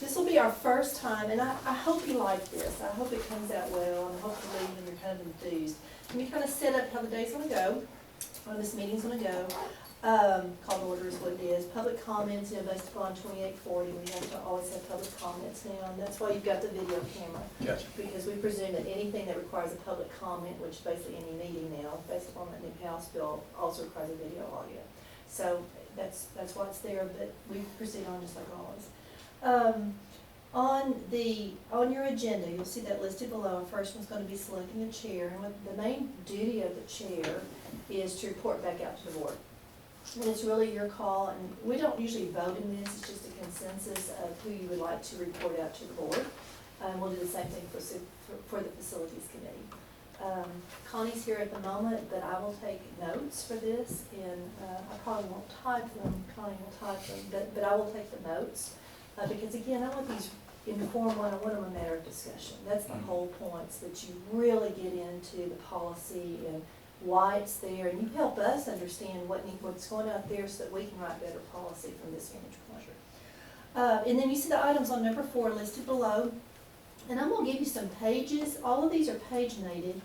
This will be our first time, and I hope you like this. I hope it comes out well, and hopefully you're kind of enthused. Let me kind of set up how the day's going to go, how this meeting's going to go. Call to order is what it is. Public comments, based upon 2840, we have to always have public comments now, and that's why you've got the video camera. Gotcha. Because we presume that anything that requires a public comment, which is basically any meeting now, based upon that new House bill, also requires a video audio. So that's why it's there, but we proceed on just like always. On your agenda, you'll see that listed below. Our first one's going to be selecting a chair, and what the main duty of the chair is to report back out to the board. And it's really your call, and we don't usually vote in this, it's just a consensus of who you would like to report out to the board. We'll do the same thing for the facilities committee. Connie's here at the moment, but I will take notes for this, and I probably won't type them. Connie will type them, but I will take the notes, because again, I want these informed one-on-one of a matter of discussion. That's the whole point, so that you really get into the policy and why it's there, and you help us understand what's going out there so that we can write better policy from this vantage point. And then you see the items on number 4 listed below, and I'm going to give you some pages. All of these are paginated.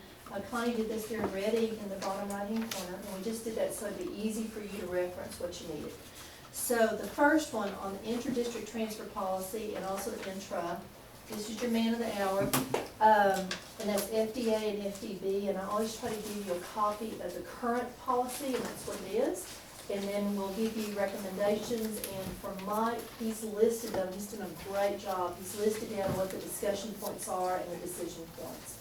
Connie did this there ready in the bottom right-hand corner, and we just did that so it'd be easy for you to reference what you needed. So the first one on the intra-district transfer policy and also the intra, this is your man of the hour, and that's FDA and FDB, and I always try to give you a copy of the current policy, and that's what it is. And then we'll give you recommendations, and for Mike, he's listed them, he's done a great job. He's listed down what the discussion points are and the decision points.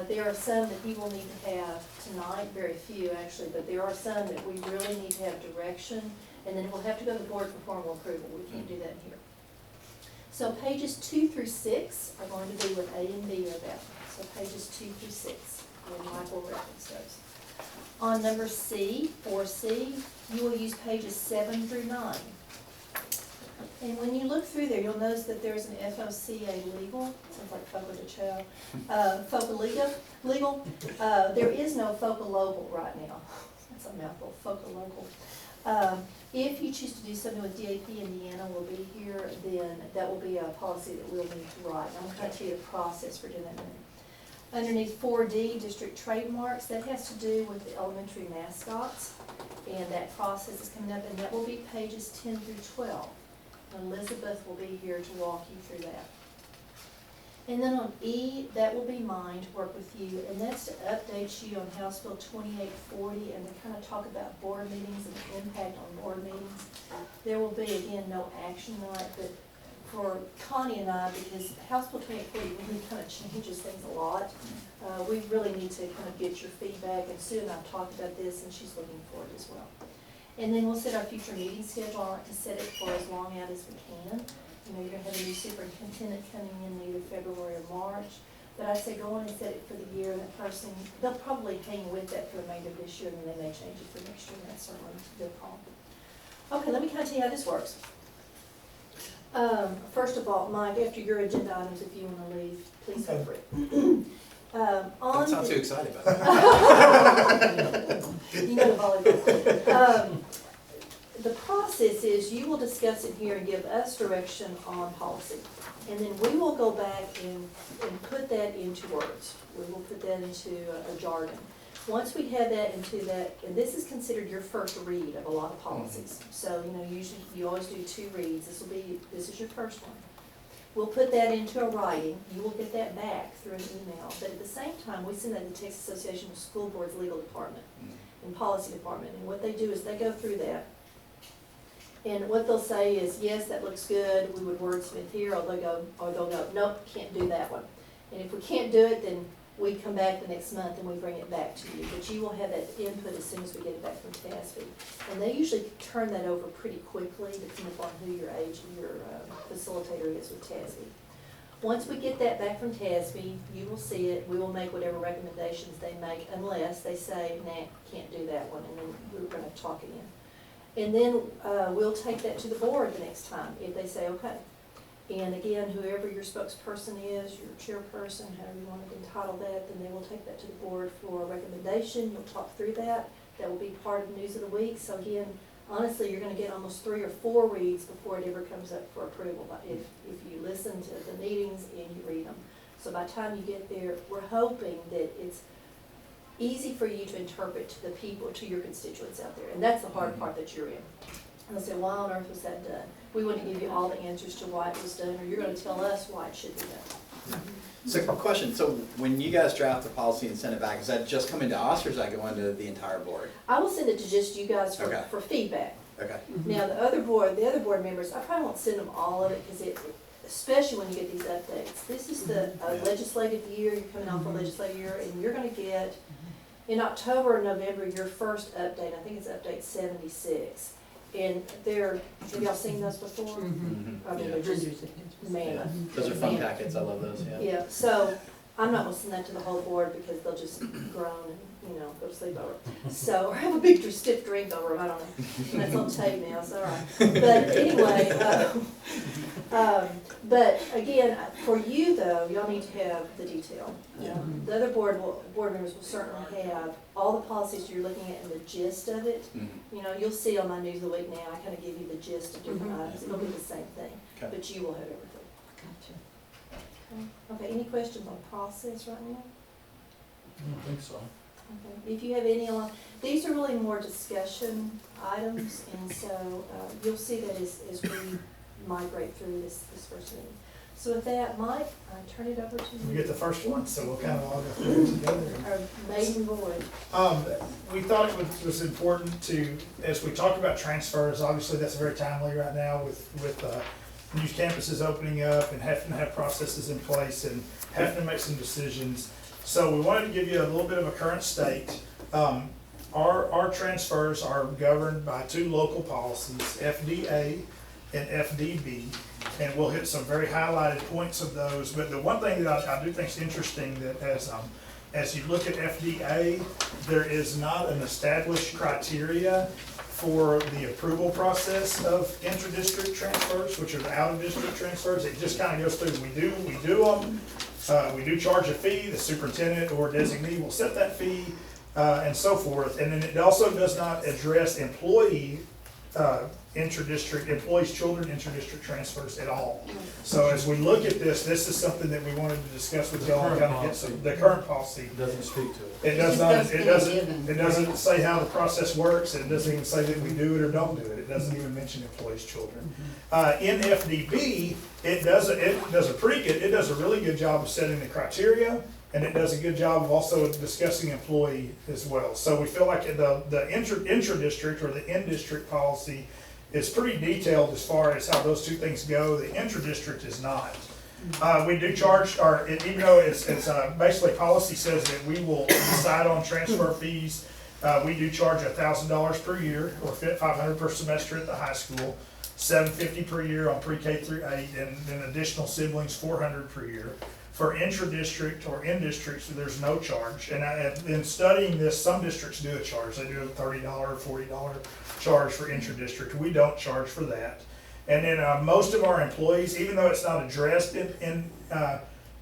There are some that he will need to have tonight, very few actually, but there are some that we really need to have direction, and then we'll have to go to the board for formal approval. We can't do that here. So pages 2 through 6 are going to be what A and B are about. So pages 2 through 6, and Mike will reference those. On number C, 4C, you will use pages 7 through 9. And when you look through there, you'll notice that there's an FOCA legal, sounds like FOCA de Chao, FOCA legal. There is no FOCA local right now. That's a mouthful, FOCA local. If you choose to do something with DAP Indiana will be here, then that will be a policy that we'll need to write. I'm going to tell you the process for doing that. Underneath 4D, district trademarks, that has to do with the elementary mascots, and that process is coming up, and that will be pages 10 through 12. Elizabeth will be here to walk you through that. And then on E, that will be mine to work with you, and that's to update you on House Bill 2840 and to kind of talk about board meetings and the impact on board meetings. There will be, again, no action on it, but for Connie and I, because House Bill 2840 really kind of changes things a lot, we really need to kind of get your feedback, and Sue and I have talked about this, and she's looking for it as well. And then we'll set our future meeting schedule. I like to set it for as long out as we can. You know, you're going to have a new superintendent coming in either February or March. But I say go on and set it for the year, and that person, they'll probably hang with that for the remainder of this year, and then they may change it for next year, and that's certainly their call. Okay, let me kind of tell you how this works. First of all, Mike, after your agenda items, if you want to leave, please feel free. Don't sound too excited about that. You know the volleyball. The process is you will discuss it here and give us direction on policy. And then we will go back and put that into words. We will put that into a jargon. Once we have that into that, and this is considered your first read of a lot of policies. So, you know, usually you always do 2 reads. This is your first one. We'll put that into a writing. You will get that back through an email. But at the same time, we send that to the Texas Association of School Boards Legal Department and Policy Department. And what they do is they go through that. And what they'll say is, yes, that looks good, we would wordsmith here, or they'll go, nope, can't do that one. And if we can't do it, then we come back the next month and we bring it back to you. But you will have that input as soon as we get it back from TASB. And they usually turn that over pretty quickly, depending upon who your facilitator is with TASB. Once we get that back from TASB, you will see it, we will make whatever recommendations they make, unless they say, nah, can't do that one, and then we're going to talk it in. And then we'll take that to the board the next time, if they say, okay. And again, whoever your spokesperson is, your chairperson, however you want to entitle that, then they will take that to the board for a recommendation. You'll talk through that. That will be part of the news of the week. So again, honestly, you're gonna get almost 3 or 4 reads before it ever comes up for approval, but if you listen to the meetings and you read them. So by the time you get there, we're hoping that it's easy for you to interpret to the people, to your constituents out there, and that's the hard part that you're in. And they'll say, why on earth was that done? We want to give you all the answers to why it was done, or you're gonna tell us why it should be done. So, question, so when you guys draft the policy and send it back, is that just coming to us, or does that go into the entire board? I will send it to just you guys Okay. for feedback. Okay. Now, the other board members, I probably won't send them all of it, because especially when you get these updates. This is the legislative year, you're coming off a legislative year, and you're gonna get, in October and November, your first update, I think it's update 76. And have y'all seen those before? I mean, they're just mammoth. Those are fun packets, I love those, yeah. Yeah, so I'm not gonna send that to the whole board because they'll just groan and, go to sleep over it. So, or have a big stiff drink over them, I don't know. That's on tape now, it's all right. But anyway, but again, for you though, y'all need to have the detail. Yeah. The other board members will certainly have all the policies you're looking at and the gist of it. You'll see on my News of the Week now, I kind of give you the gist of different items. It'll be the same thing, Okay. but you will have everything. Okay, any questions on process right now? I don't think so. Okay, if you have any, these are really more discussion items, and so you'll see that as we migrate through this first meeting. So with that, Mike, I turn it over to you. We get the first one, so we'll kind of all go through it together. Our maiden void. We thought it was important to, as we talk about transfers, obviously that's very timely right now with new campuses opening up and having to have processes in place and having to make some decisions. So we wanted to give you a little bit of a current state. Our transfers are governed by 2 local policies, FDA and FDB, and we'll hit some very highlighted points of those. But the one thing that I do think is interesting that as you look at FDA, there is not an established criteria for the approval process of intra-district transfers, which are the out-of-district transfers. It just kind of goes through, we do them, we do charge a fee, the superintendent or designee will set that fee, and so forth. And then it also does not address employees' children intra-district transfers at all. So as we look at this is something that we wanted to discuss with y'all and kind of get the current policy. Doesn't speak to it. It doesn't say how the process works, and it doesn't even say that we do it or don't do it. It doesn't even mention employees' children. In FDB, it does a really good job of setting the criteria, and it does a good job of also discussing employee as well. So we feel like the intra-district or the in-district policy is pretty detailed as far as how those 2 things go. The intra-district is not. We do charge, even though it's basically policy says that we will decide on transfer fees, we do charge $1,000 per year, or $500 per semester at the high school, $750 per year on pre-K through 8, and then additional siblings $400 per year. For intra-district or in-districts, there's no charge. And in studying this, some districts do a charge. They do a $30 or $40 charge for intra-district. We don't charge for that. And then most of our employees, even though it's not addressed in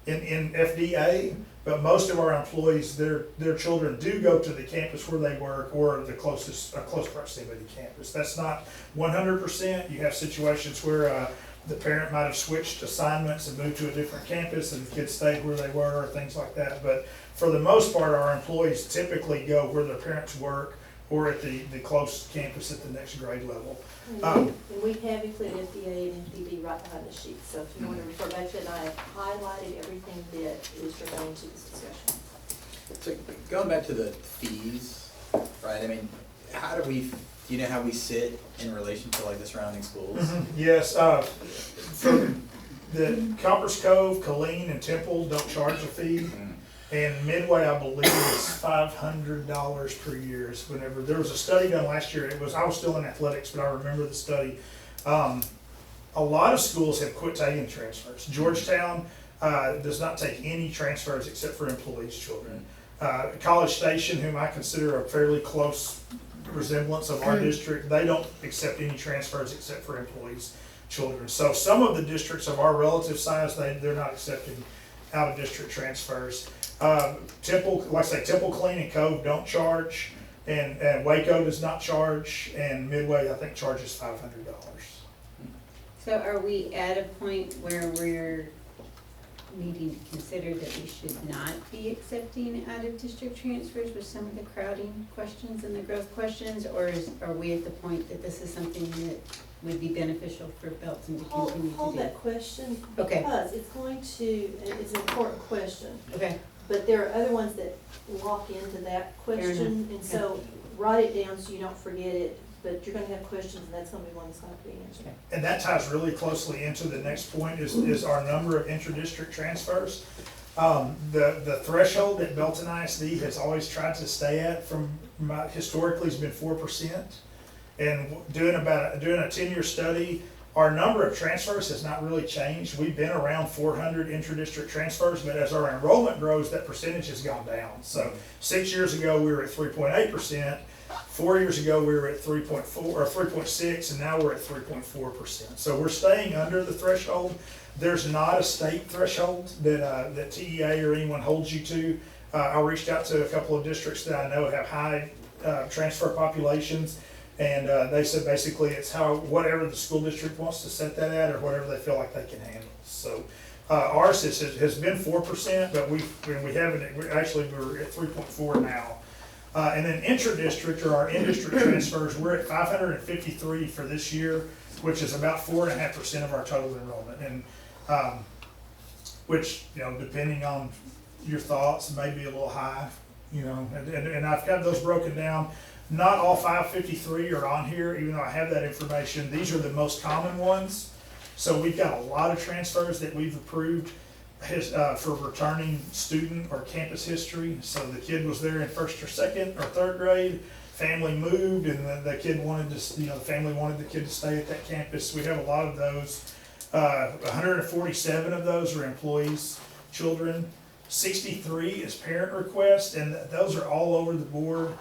FDA, but most of our employees, their children do go to the campus where they work or a close proximity campus. That's not 100%. You have situations where the parent might have switched assignments and moved to a different campus and the kids stayed where they were, or things like that. But for the most part, our employees typically go where their parents work or at the close campus at the next grade level. And we have included FDA and FDB right behind the sheet. So if you want to refer back to it, I have highlighted everything that is relating to this discussion. So going back to the fees, right, I mean, do you know how we sit in relation to like the surrounding schools? Yes, for the Copper's Cove, Killeen, and Temple don't charge a fee. And Midway, I believe, is $500 per year. Whenever there was a study done last year, I was still in athletics, but I remember the study. A lot of schools have quit taking transfers. Georgetown does not take any transfers except for employees' children. College Station, whom I consider a fairly close resemblance of our district, they don't accept any transfers except for employees' children. So some of the districts of our relative size, they're not accepting out-of-district transfers. Temple, like I say, Temple, Killeen, and Cove don't charge, And Waco does not charge, and Midway, I think, charges $500. So are we at a point where we're needing to consider that we should not be accepting out-of-district transfers with some of the crowding questions and the growth questions? Or are we at the point that this is something that would be beneficial for Belton to continue to do? Hold that question, Okay. because it's going to, it's an important question. Okay, But there are other ones that lock into that question, and so write it down so you don't forget it. But you're gonna have questions, and that's gonna be one that's gonna have to be answered. okay. And that ties really closely into the next point, is our number of intra-district transfers. The threshold that Belton ISD has always tried to stay at historically has been 4%. And doing a 10-year study, our number of transfers has not really changed. We've been around 400 intra-district transfers, but as our enrollment grows, that percentage has gone down. So 6 years ago, we were at 3.8%. 4 years ago, we were at 3.4 or 3.6, and now we're at 3.4%. So we're staying under the threshold. There's not a state threshold that TEA or anyone holds you to. I reached out to a couple of districts that I know have high transfer populations, and they said basically it's whatever the school district wants to set that at, or whatever they feel like they can handle. So ours has been 4%, but we haven't. We're at 3.4 now. And then intra-district, or our in-district transfers, we're at 553 for this year, which is about 4.5% of our total enrollment. And which, depending on your thoughts, may be a little high, and I've got those broken down. Not all 553 are on here, even though I have that information. These are the most common ones. So we've got a lot of transfers that we've approved for returning student or campus history. So the kid was there in first or second or third grade, family moved, and the kid wanted to, the family wanted the kid to stay at that campus. We have a lot of those. 147 of those are employees, children. 63 is parent request, and those are all over the board,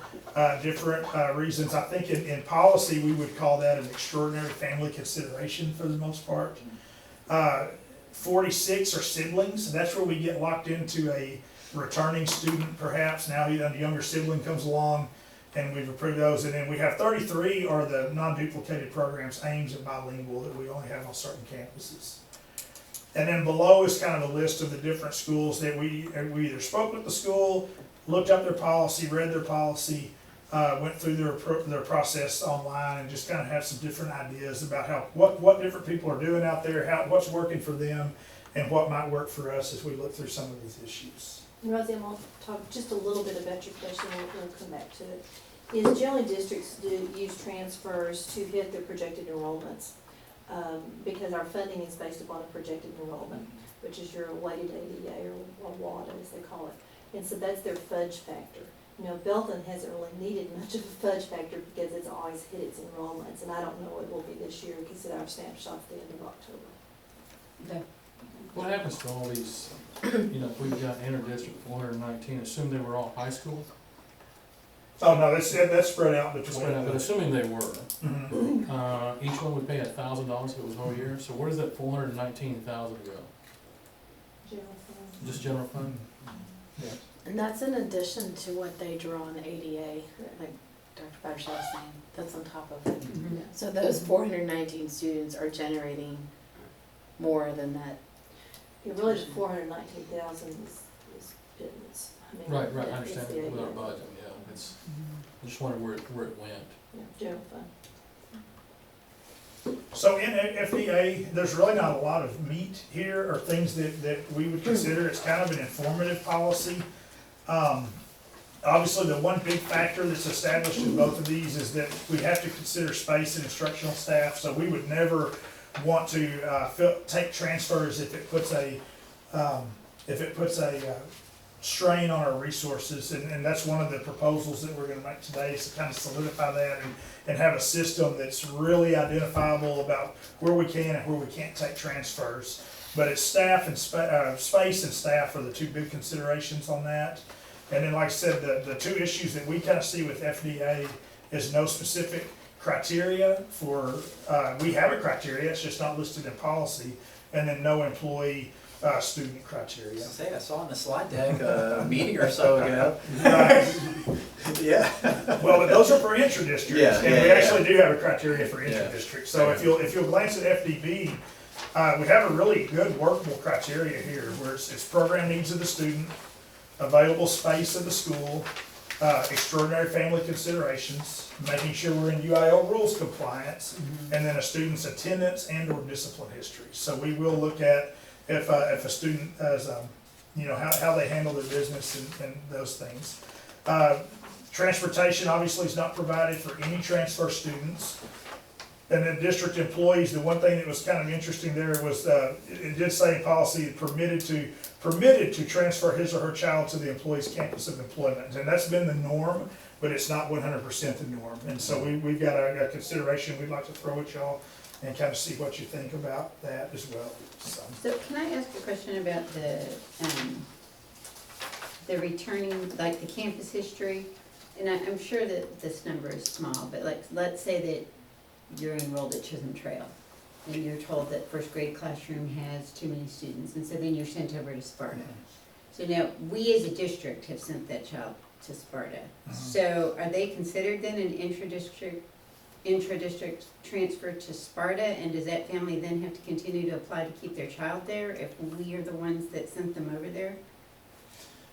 different reasons. I think in policy, we would call that an extraordinary family consideration for the most part. 46 are siblings, and that's where we get locked into a returning student perhaps. Now a younger sibling comes along, and we've approved those. And then we have 33 are the non-duplicated programs, AIMS and bilingual, that we only have on certain campuses. And then below is kind of a list of the different schools that we either spoke with the school, looked up their policy, read their policy, went through their process online, and just kind of have some different ideas about what different people are doing out there, what's working for them, and what might work for us as we look through some of these issues. And Rosie, I'm gonna talk just a little bit about your question, and we'll come back to it. Is generally districts do use transfers to hit their projected enrollments, because our funding is based upon a projected enrollment, which is your weighted ADA or WADA as they call it. And so that's their fudge factor. Belton hasn't really needed much of a fudge factor because it's always hit its enrollments, and I don't know what it will be this year because it's our snapshot at the end of October. Okay. What happens to all these, if we've got inter-district 419, assume they were all high school? Oh, no, that's spread out between. But assuming they were, Mhm. each one would pay $1,000 if it was a whole year, so where does that 419,000 go? General fund. Just general fund? Yeah. And that's in addition to what they draw on the ADA, like Dr. Battershaw was saying, that's on top of it. Mhm. So those 419 students are generating more than that. Yeah, really, the 419,000 is pittance. I mean, Right, I it's understand the with our ADA. budget, yeah, I just wondered where it went. Yeah, general fund. So in FDA, there's really not a lot of meat here or things that we would consider. It's kind of an informative policy. Obviously, the one big factor that's established in both of these is that we have to consider space and instructional staff. So we would never want to take transfers if it puts a strain on our resources, and that's one of the proposals that we're going to make today, is to kind of solidify that and have a system that's really identifiable about where we can and where we can't take transfers. But it's staff and space and staff are the two big considerations on that. And then, like I said, the two issues that we kind of see with FDA is no specific criteria for, we have a criteria, it's just not listed in policy, and then no employee student criteria. Say, I saw in the slide deck a meeting or so ago. Right. Yeah. Well, but those are for intra-district, Yeah, and yeah, we yeah. actually do have a criteria for Yeah. intra-district. So if you'll glance at FDB, we have a really good workable criteria here, where it's program needs of the student, available space of the school, extraordinary family considerations, making sure we're in UIL rules compliance, and then a student's attendance and or discipline history. So we will look at if a student has, how they handle their business and those things. Transportation obviously is not provided for any transfer students. And then district employees, the one thing that was kind of interesting there was, it did say in policy permitted to transfer his or her child to the employee's campus of employment. And that's been the norm, but it's not 100% the norm. And so we've got a consideration we'd like to throw at y'all and kind of see what you think about that as well. So can I ask a question about the returning, like the campus history? And I'm sure that this number is small, but like, let's say that you're enrolled at Chisholm Trail, and you're told that first grade classroom has too many students, and so then you're sent over to Sparta. So now, we as a district have sent that child to Sparta. So are they considered then an intra-district transfer to Sparta, and does that family then have to continue to apply to keep their child there if we are the ones that sent them over there?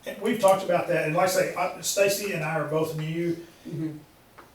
And we've talked about that, and like I say, Stacy and I are both new.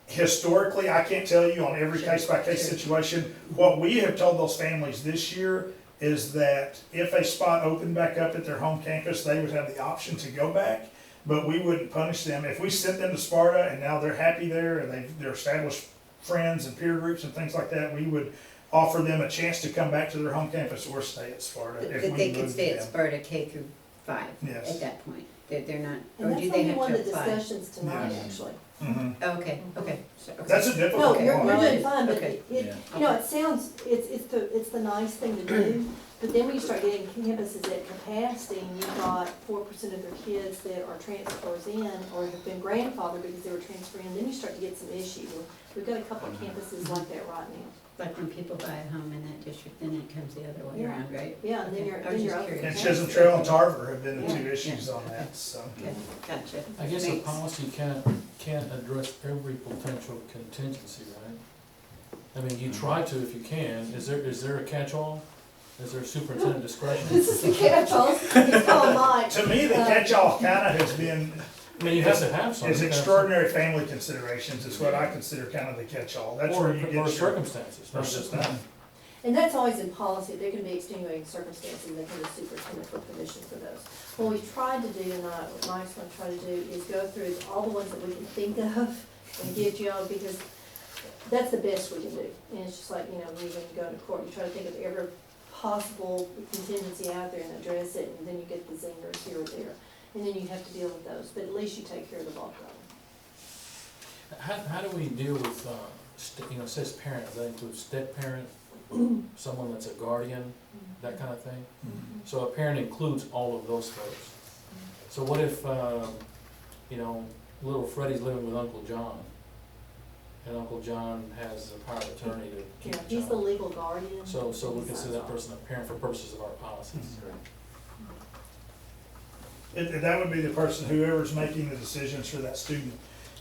Historically, I can't tell you on every case-by-case situation. What we have told those families this year is that if a spot opened back up at their home campus, they would have the option to go back, but we wouldn't punish them. If we sent them to Sparta and now they're happy there and they're established friends and peer groups and things like that, we would offer them a chance to come back to their home campus or stay at Sparta. That if we they could moved stay at them. Sparta K through 5 Yes. at that point? They're not, And or that's do gonna they be have one of to the apply? discussions tonight, Yes. actually. Mhm. Okay, okay. So, okay. That's a No, difficult you're one. doing fine, but Okay. it sounds, it's the nice thing to do, but then when you start getting campuses at capacity, and you've got 4% of their kids that are transfers in, or have been grandfathered because they were transferring in, then you start to get some issues. We've got a couple of campuses like that right now. Like when people buy a home in that district, then it comes the other way Yeah. around, right? Yeah, and then Okay. you're, I then was you're just up. curious. And Chisholm Trail and Tarver have been the two Yeah. issues on that, so. Okay, gotcha. I guess the Thanks. policy can't address every potential contingency, right? I mean, you try to if you can. Is there a catch-all? Is there superintendent discretion? This is the catch-all, it's called Mike. To me, the catch-all kind of has been, I mean, you have to have some. is extraordinary family considerations is what I consider kind of the catch-all. That's where you Or get your. circumstances, not or just something. that. And that's always in policy, there can be extenuating circumstances, they can be superintendent for permission for those. What we tried to do tonight, what Mike's gonna try to do, is go through all the ones that we can think of and give you all, because that's the best we can do. And it's just like, when you go to court, you try to think of every possible contingency out there and address it, and then you get the zingers here or there. And then you have to deal with those, but at least you take care of the bulk of them. How do we deal with, it says parent, does that include step parent, someone that's a guardian, that kind of thing? So a parent includes all of those folks. So what if, little Freddie's living with Uncle John, and Uncle John has a power of attorney to keep Yeah, the he's the child? legal guardian. So we He consider signs that off. person a parent for purposes of our policies. That would be the person, whoever's making the decisions for that student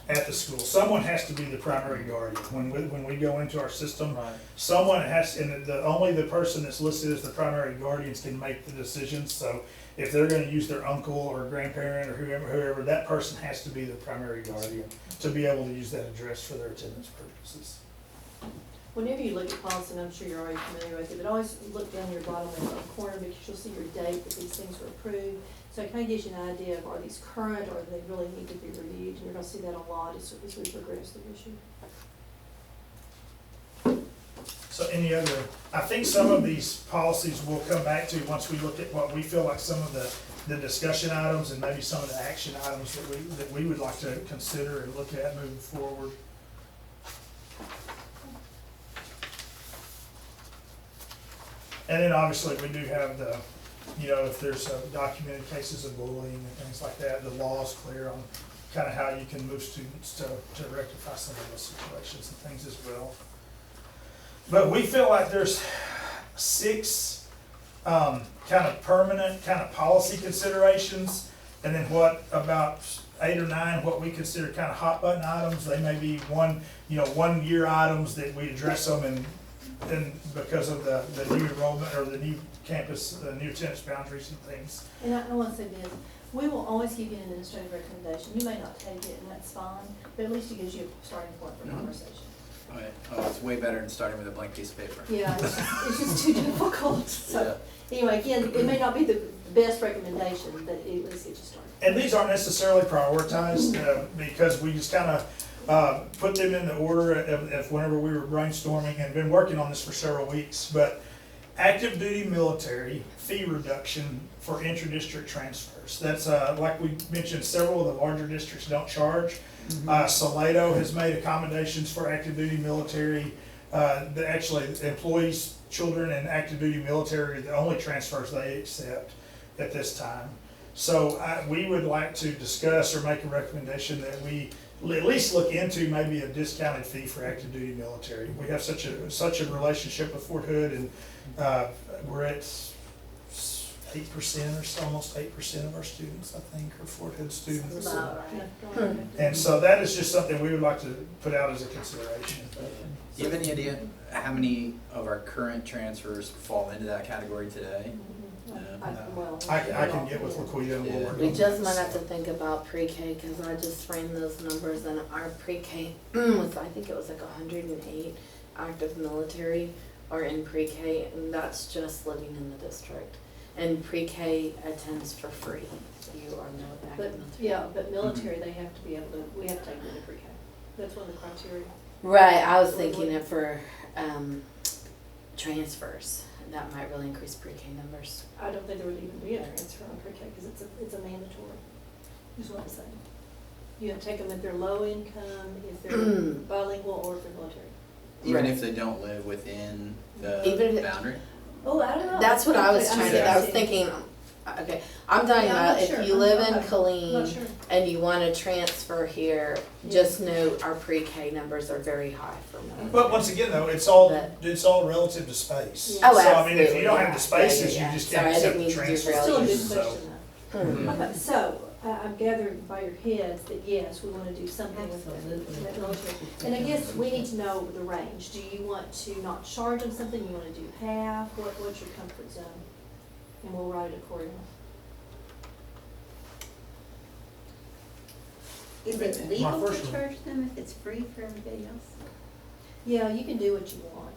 at the school. Someone has to be the primary guardian. When we go into our system, Right. someone has, and only the person that's listed as the primary guardians can make the decisions. So if they're gonna use their uncle or grandparent or whoever, that person has to be the primary guardian to be able to use that address for their attendance purposes. Whenever you look at policy, and I'm sure you're already familiar with it, but always look down your bottom left corner, because you'll see your date that these things were approved. So it kind of gives you an idea of, are these current, or do they really need to be reviewed? And you're gonna see that a lot as we progress through this year. So any other, I think some of these policies we'll come back to once we look at what we feel like some of the discussion items and maybe some of the action items that we would like to consider and look at moving forward. And then obviously we do have the, if there's documented cases of bullying and things like that, the law is clear on kind of how you can move students to rectify some of those situations and things as well. But we feel like there's 6 kind of permanent, kind of policy considerations, and then what about 8 or 9, what we consider kind of hot button items. They may be 1 year items that we address them and because of the new enrollment or the new campus, the new attendance boundaries and things. And I want to say this, we will always give you an administrative recommendation. You may not take it, and that's fine, but at least it gives you a starting point for conversation. Oh, it's way better than starting with a blank piece of paper. Yeah, it's just too difficult, so, anyway, again, it may not be the best recommendation, but at least get you started. And these aren't necessarily prioritized because we just kind of put them in the order of whenever we were brainstorming and been working on this for several weeks. But active duty military fee reduction for intra-district transfers. That's like we mentioned, several of the larger districts don't charge. Salado has made accommodations for active duty military. Actually, employees, children, and active duty military are the only transfers they accept at this time. So we would like to discuss or make a recommendation that we at least look into maybe a discounted fee for active duty military. We have such a relationship with Fort Hood, and we're at 8% or so, almost 8% of our students, I think, are Fort Hood students. That's about Yeah, right. And so that is just something we would like to put out as a consideration. Do you have any idea how many of our current transfers fall into that category today? I can get with Laquita and we'll work on We that. just might have to think about pre-K, cause I just ran those numbers and our pre-K was, I think it was like 108 active military are in pre-K, and that's just living in the district. And pre-K attends for free, you are no active But, military. yeah, but military, they have to be able to, we have to take them into pre-K. That's one of the criteria. Right, I was thinking it for, transfers, that might really increase pre-K numbers. I don't think there would even be a transfer on pre-K, because it's a mandatory, is what I'm saying. You have to take them if they're low income, if they're bilingual, or if they're military. Even Right. if they don't live within the Even if- boundary? Oh, I don't know. That's what I was I'm trying to, I was guessing. thinking, okay, I'm talking Yeah, I'm about not if sure. you I'm live not- in I'm not Killeen sure. and you wanna transfer here, just note our pre-K numbers are very high for military. But once again, though, it's all But- relative to space. Yeah. Oh, So, I mean, if you absolutely, don't have yeah. the spaces, Yeah, yeah, you just yeah. can't Sorry, I accept didn't the mean to transfer. derail Still a you. good So, question, though. Hmm. Okay, so, I'm gathering by your heads that yes, we wanna do something with that military. And I guess we need to know the range. Do you want to not charge them something, you wanna do half, what's your comfort zone? And we'll write it accordingly. Is it My legal first to one. charge them if it's free for everybody else? Yeah, you can do what you want.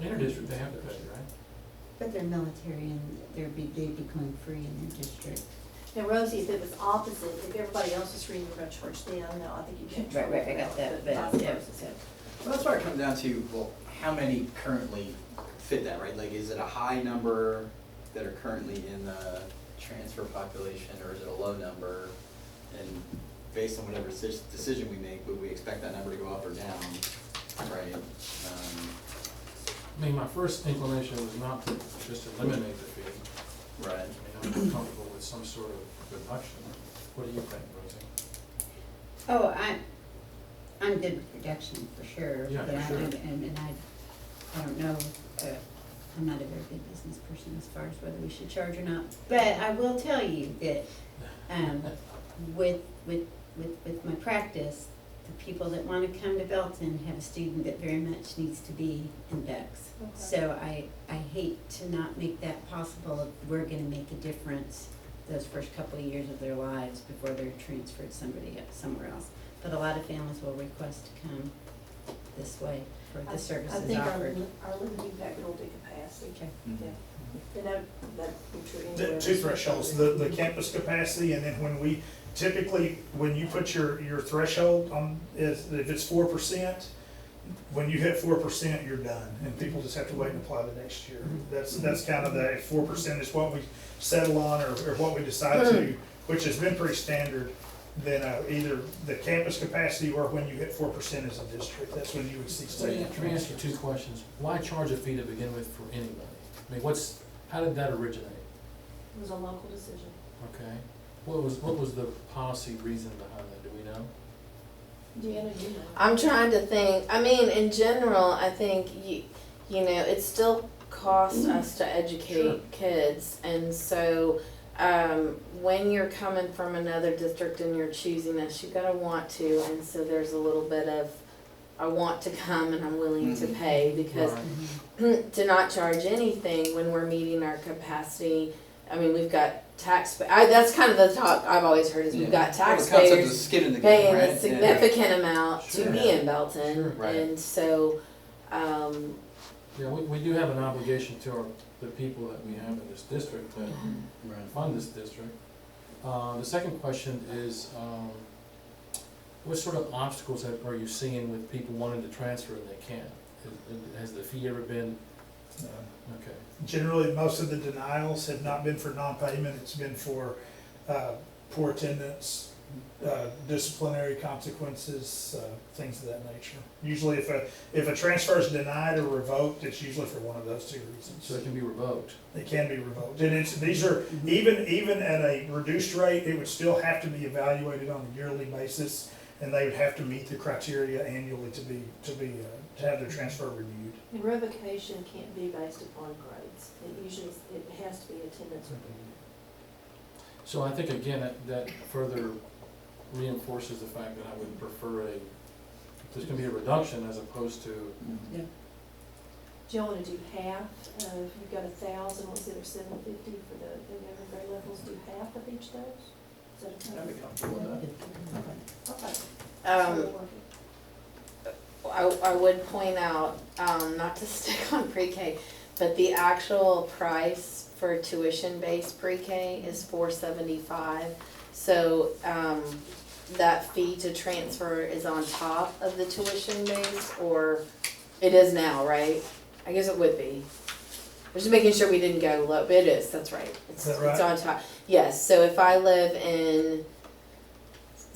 Interdistrict, they have to pay, right? But they're military and they'd be going free in their district. Now, Rosie, if it was opposite, if everybody else is free, we're gonna charge them, no, I think you can't. Right, I got that, but, vice yeah, versa. so. Well, that's where it comes down to, well, how many currently fit that, right? Like, is it a high number that are currently in the transfer population, or is it a low number? And based on whatever decision we make, would we expect that number to go up or down, right? I mean, my first inclination was not to just eliminate the fee. Right. I mean, I'm comfortable with some sort of reduction. What do you think, Rosie? Oh, I'm good with reduction for sure. Yeah, but for sure. And I don't know, I'm not a very big business person as far as whether we should charge or not. But I will tell you that, with my practice, the people that wanna come to Belton have a student that very much needs to be in Bex. Okay. So I hate to not make that possible if we're gonna make a difference those first couple of years of their lives before they're transferred somewhere else. But a lot of families will request to come this way for the I services think offered. our limiting factor will be capacity. Okay. Yeah, and that'd be true anywhere. the two thresholds, the campus capacity, and then when we, typically, when you put your threshold on, if it's 4%, when you hit 4%, you're done, and people just have to wait and apply the next year. That's kind of the, 4% is what we settle on, or what we decide to, which has been pretty standard. Then either the campus capacity, or when you hit 4% as a district, that's when you would see So let state me ask you transfers. two questions. Why charge a fee to begin with for anybody? I mean, how did that originate? It was a local decision. Okay. What was the policy reason behind that? Do we know? Deanna, you know. I'm trying to think, I mean, in general, I think you know, it still cost us to educate kids, and so, when you're coming from another district and you're choosing us, you're gonna want to, and so there's a little bit of, I want to come and I'm willing to pay, because Right. to not charge anything when we're meeting our capacity, I mean, we've got that's kind of the talk I've always heard, is we've got The concept taxpayers of skin in the game, paying right? a significant amount to Sure. be in Belton, Sure. Right. and so, Yeah, we do have an obligation to the people that we have in this district that Right. fund this district. The second question is, what sort of obstacles are you seeing with people wanting to transfer and they can't? Has the fee ever been, okay, Generally, most of the denials have not been for non-payment, it's been for poor attendance, disciplinary consequences, things of that nature. Usually if a transfer is denied or revoked, it's usually for one of those two reasons. so it can be revoked? They can be revoked, and these are, even at a reduced rate, it would still have to be evaluated on a yearly basis, and they would have to meet the criteria annually to have their transfer reviewed. And revocation can't be based upon grades. It has to be attendance or So I think again, that further reinforces the fact that I would prefer there's gonna be a reduction as opposed to, Mhm. Do y'all wanna do half of, you've got 1,000, what's the other 750 for the other grade levels, do half of each of those? Is that okay? I'd be comfortable with that. Okay. I would point out, not to stick on pre-K, but the actual price for tuition-based pre-K is $475. So, that fee to transfer is on top of the tuition base, or it is now, right? I guess it would be. We're just making sure we didn't go low, but it is, that's right. Is that It's right? on top. Yes, so if I live in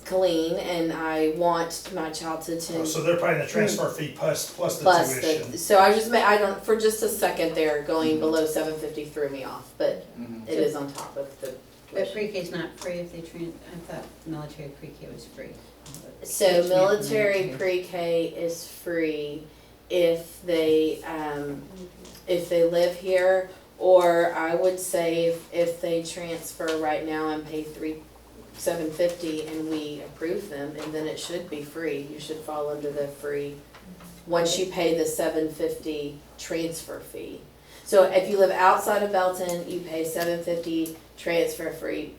Colleen and I want my child to attend. So they're paying the transfer fee plus the Plus tuition. so I don't, for just a second there, going below 750 threw me off, but Mhm. it is on top of the But tuition. pre-K is not free if they I thought military pre-K was free. So Teach me up military military. pre-K is free if they live here, or I would say if they transfer right now and pay $750 and we approve them, and then it should be free. You should fall under the free, once you pay the $750 transfer fee. So if you live outside of Belton, you pay $750 transfer free,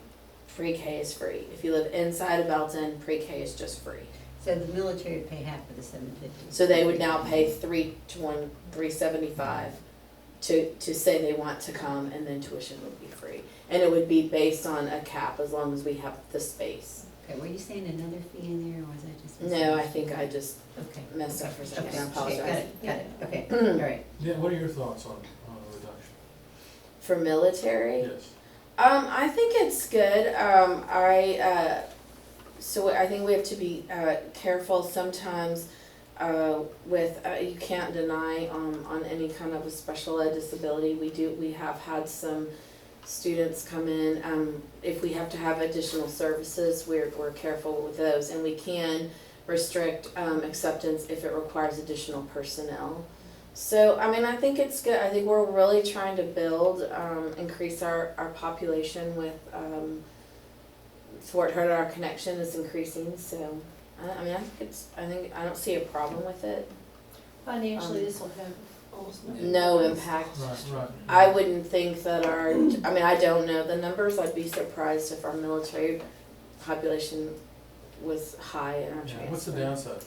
pre-K is free. If you live inside of Belton, pre-K is just free. So the military would pay half of the 750. So they would now pay $375 to say they want to come, and then tuition would be free. And it would be based on a cap as long as we have the space. Okay, were you saying another fee in there, or was I just? No, I think I just Okay. messed up for a second, I Okay, apologize. got it, okay, all right. yeah, what are your thoughts on a reduction? For military? Yes. I think it's good. So I think we have to be careful sometimes with, you can't deny on any kind of a special ed disability. We have had some students come in, if we have to have additional services, we're careful with those, and we can restrict acceptance if it requires additional personnel. So, I mean, I think it's good. I think we're really trying to build, increase our population with, Fort Hood, our connection is increasing, so, I mean, I don't see a problem with it. Financially, this will have almost No impact. Right. I wouldn't think that I mean, I don't know the numbers. I'd be surprised if our military population was high in our Yeah, transfer. what's the downside, Mike?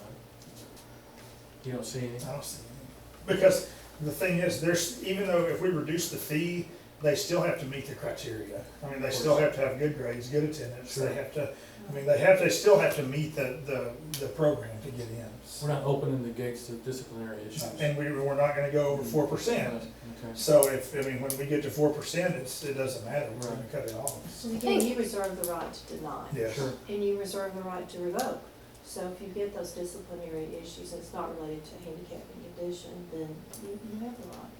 You don't see any? I don't see any. Because the thing is, even though if we reduce the fee, they still have to meet the criteria. I mean, they still have to have good grades, good attendance, Sure. they have to, they still have to meet the program to get in. We're not opening the gates to disciplinary issues. And we're not gonna go over 4%. Okay. So when we get to 4%, it doesn't matter, we're gonna Right. cut it off. And again, you reserve the right to deny. Yeah. Sure. And you reserve the right to revoke. So if you get those disciplinary issues and it's not related to handicap and condition, then you have the right.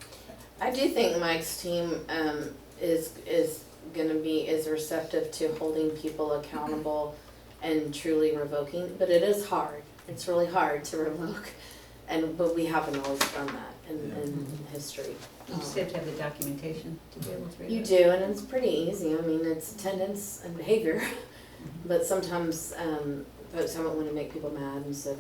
I do think Mike's team is gonna be receptive to holding people accountable and truly revoking, but it is hard. It's really hard to revoke. but we haven't always done that in history. You just have to have the documentation to be able to read You it. do, and it's pretty easy. I mean, it's attendance and behavior, but sometimes folks haven't want to make people mad, and so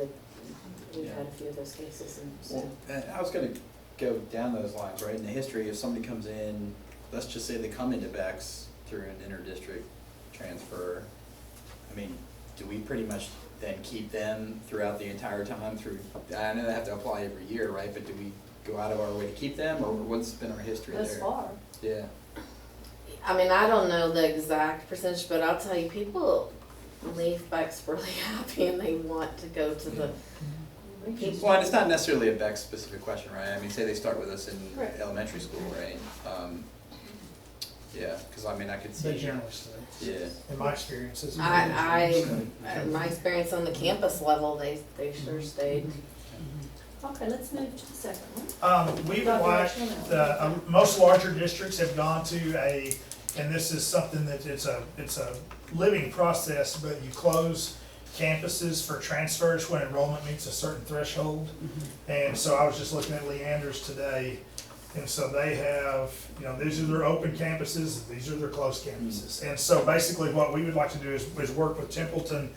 we've had a few of those cases. And so. Well, and I was gonna go down those lines, right? In the history, if somebody comes in, let's just say they come into Bex through an inter-district transfer, I mean, do we pretty much then keep them throughout the entire time through, I know they have to apply every year, right? But do we go out of our way to keep them, or what's been our history there? Thus far. Yeah. I mean, I don't know the exact percentage, but I'll tell you, people leave Bex really happy, and they want to go to the. Well, and it's not necessarily a Bex specific question, right? I mean, say they start with us in Right. elementary school, right? Yeah, cause I mean, I could They see, generally stay, yeah. in my experiences. In my experience on the campus level, they sure stayed. Okay, let's move to the second one. We would Dr. like, Rachel? most larger districts have gone to and this is something that it's a living process, but you close campuses for transfers when enrollment meets a certain threshold. And so I was just looking at Leander's today, and so they have, these are their open campuses, these are their closed campuses. And so basically what we would like to do is work with Templeton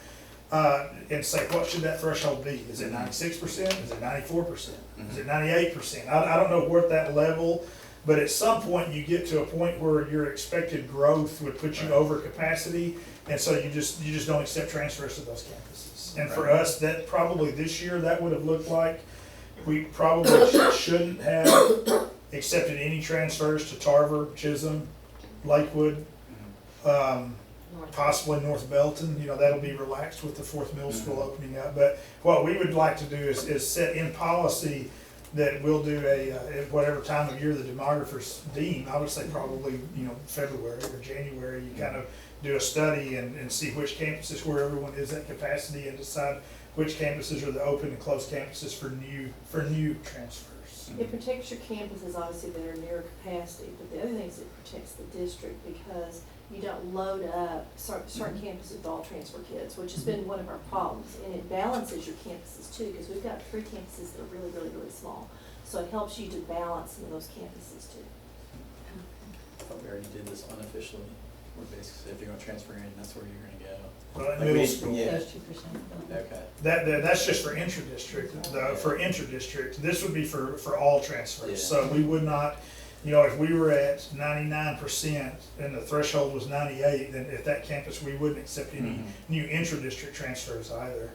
and say, what should that threshold be? Is it 96%? Is it 94%? Is it 98%? I don't know what that level, but at some point you get to a point where your expected growth would put you over capacity, and so you just don't accept transfers to those campuses. And for us, that probably this year, that would have looked like we probably shouldn't have accepted any transfers to Tarver, Chisholm, Lakewood, possibly North Belton. That'll be relaxed with the fourth middle school opening up. But what we would like to do is set in policy that we'll do at whatever time of year the demographers deem. I would say probably, February or January, you kind of do a study and see which campuses where everyone is at capacity and decide which campuses are the open and closed campuses for new transfers. It protects your campuses, obviously, that are near capacity, but the other thing is it protects the district because you don't load up certain campuses with all transfer kids, which has been one of our problems. And it balances your campuses too, because we've got 3 campuses that are really, really, really small. So it helps you to balance some of those campuses too. I thought we already did this unofficially, where basically if you're gonna transfer in, that's where you're gonna go. But Like middle we- school. Yeah. Those 2%. Okay. That's just for intra-district. For intra-district, this would be for all transfers. Yeah. So we would not, if we were at 99% and the threshold was 98, then at that campus, we wouldn't accept any new intra-district transfers either.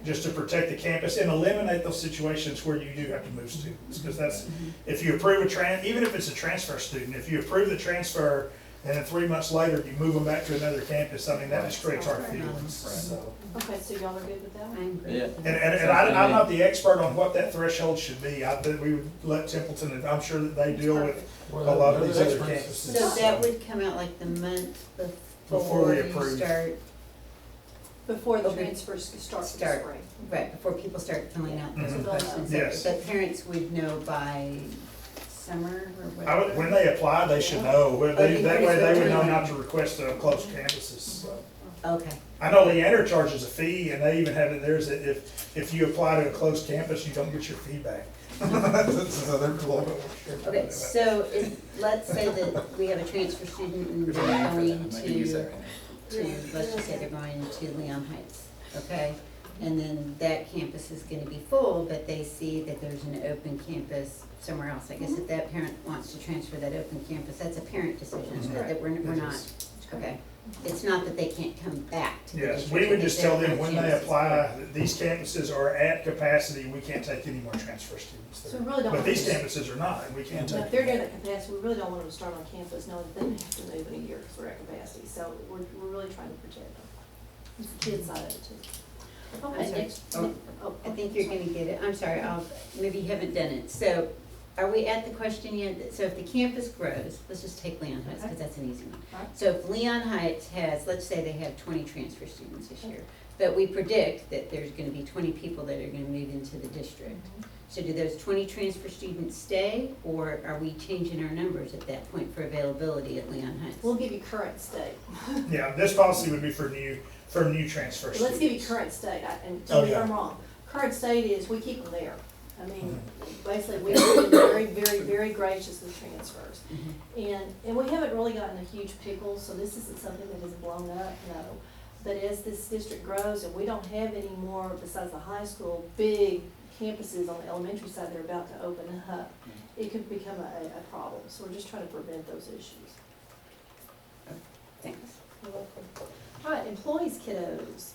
Just to protect the campus and eliminate those situations where you do have to move students. Because that's, if you approve even if it's a transfer student, if you approve the transfer and then 3 months later you move them back to another campus, I mean, that just creates our feelings, so. Okay, so y'all are good with that? I agree. Yeah. And I'm not the expert on what that threshold should be. I think we would let Templeton, and I'm sure that they deal with a lot of these other campuses. So that would come out like the month Before before we you approve. start, Before the Okay. transfers start for the Start. spring. right, before people start filling out those Mhm. questions. Yes. That parents would know by summer or whatever. When they apply, they should know. That Okay, way they pretty would know soon. not to request closed campuses. So. Okay, I know Leander charges a fee, and they even have it theirs that if you apply to a closed campus, you don't get your fee back. So they're a little bit more strict about okay, that. so let's say that we have a transfer student and If they're I'm for going that, I might use that to, right let's just say they're going to Leon Heights, okay? And then that campus is gonna be full, but they see that there's an open campus somewhere else. I guess if that parent wants to transfer that open campus, that's a parent decision, Mhm. that we're It not, is. okay? It's not that they can't come back to the Yes, district. we would but just if tell their them when they campuses- apply, that these campuses are at capacity, we can't take any more transfer students So there. we really don't. But want these them to- campuses are not, and we can't Now, take. if they're them. near that capacity, we really don't want them to start on campus knowing that they may have to move in a year because we're at capacity. So we're really trying to protect them. It's the kids side of it too. Okay, sorry. next. Oh, I think you're gonna get it, I'm sorry, maybe you haven't done it. So, are we at the question yet? So if the campus grows, let's just take Leon Heights, because that's an easy one. Alright. So if Leon Heights has, let's say they have 20 transfer students this year, but we predict that there's gonna be 20 people that are gonna move into the district. So do those 20 transfer students stay, or are we changing our numbers at that point for availability at Leon Heights? We'll give you current state. Yeah, this policy would be for new transfer students. Let's give you current state, and tell me if I'm wrong. Current state is we keep them there. I mean, basically, we've been very, very, very gracious with transfers. And we haven't really gotten a huge pickle, so this isn't something that has blown up, no. But as this district grows, and we don't have any more, besides the high school, big campuses on the elementary side that are about to open up, it could become a problem. So we're just trying to prevent those issues. Thanks. You're welcome. All right, employees, kiddos.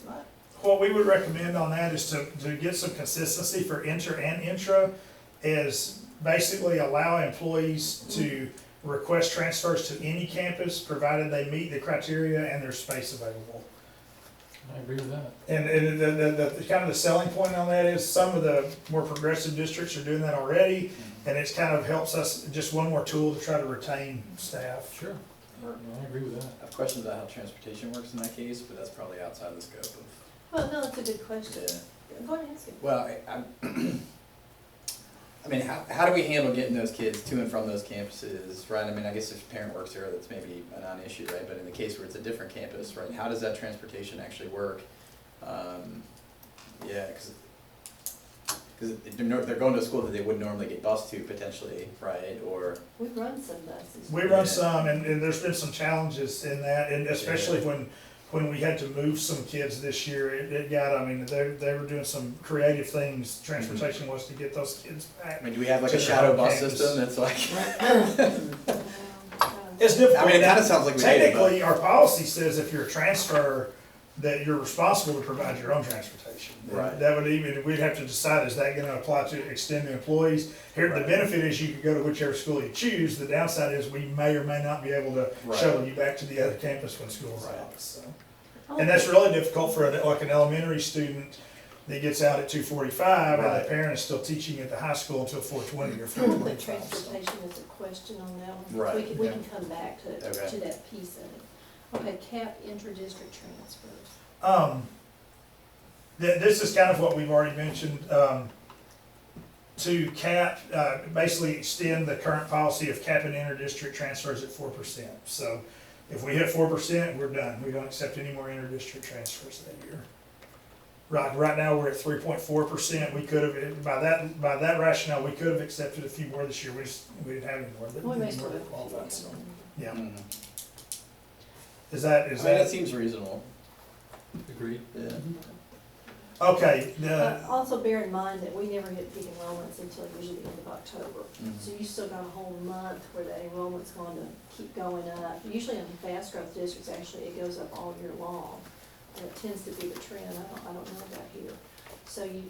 What we would recommend on that is to get some consistency for inter and intra, is basically allow employees to request transfers to any campus, provided they meet the criteria and there's space available. I agree with that. And the kind of the selling point on that is some of the more progressive districts are doing that already, and it's kind of helps us, just one more tool to try to retain staff. Sure. No, I agree with that. I have questions about how transportation works in that case, but that's probably outside the scope of. Well, no, that's a good question. Yeah. Go ahead and ask it. Well, I mean, how do we handle getting those kids to and from those campuses, right? I mean, I guess if a parent works there, that's maybe a non-issue, right? But in the case where it's a different campus, right, how does that transportation actually work? Yeah, because they're going to a school that they wouldn't normally get bused to potentially, right? Or We run some buses. We run some, and there's been some challenges in that, and especially when we had to move some kids this year, it got, I mean, they were doing some creative things, transportation was to get those kids back. I mean, do we have like To a their shadow home bus campus. system that's like? It's difficult. I mean, it kind of sounds like we need it, but. Technically, our policy says if you're a transfer, that you're responsible to provide your own transportation. Right. That would even, we'd have to decide, is that gonna apply to extend to employees? Here, the benefit is you could go to whichever school you choose, the downside is we may or may not be able to Right. shuttle you back to the other campus when school's Right. out, so. And that's really difficult for like an elementary student that gets out at 2:45, and Right. the parent is still teaching at the high school until 4:20 or I don't put 4:25. so. transportation as a question on that one. Right. We Yeah. can come back to Okay. that piece of it. Okay, cap intra-district transfers. This is kind of what we've already mentioned, to cap, basically extend the current policy of capping inter-district transfers at 4%. So if we hit 4%, we're done. We don't accept any more inter-district transfers that year. Right now, we're at 3.4%. We could have, by that rationale, we could have accepted a few more this year. We didn't have any more that We may any still more have that qualified, so, yeah. Mhm. Is that, I mean, that that, seems reasonable. Agreed. Yeah. okay, Also bear in mind that we never hit peak enrollments until usually the end of October. Mhm. So you still got a whole month where that enrollment's going to keep going up. Usually in fast growth districts, actually, it goes up all year long. And it tends to be the trend. I don't know about here. So you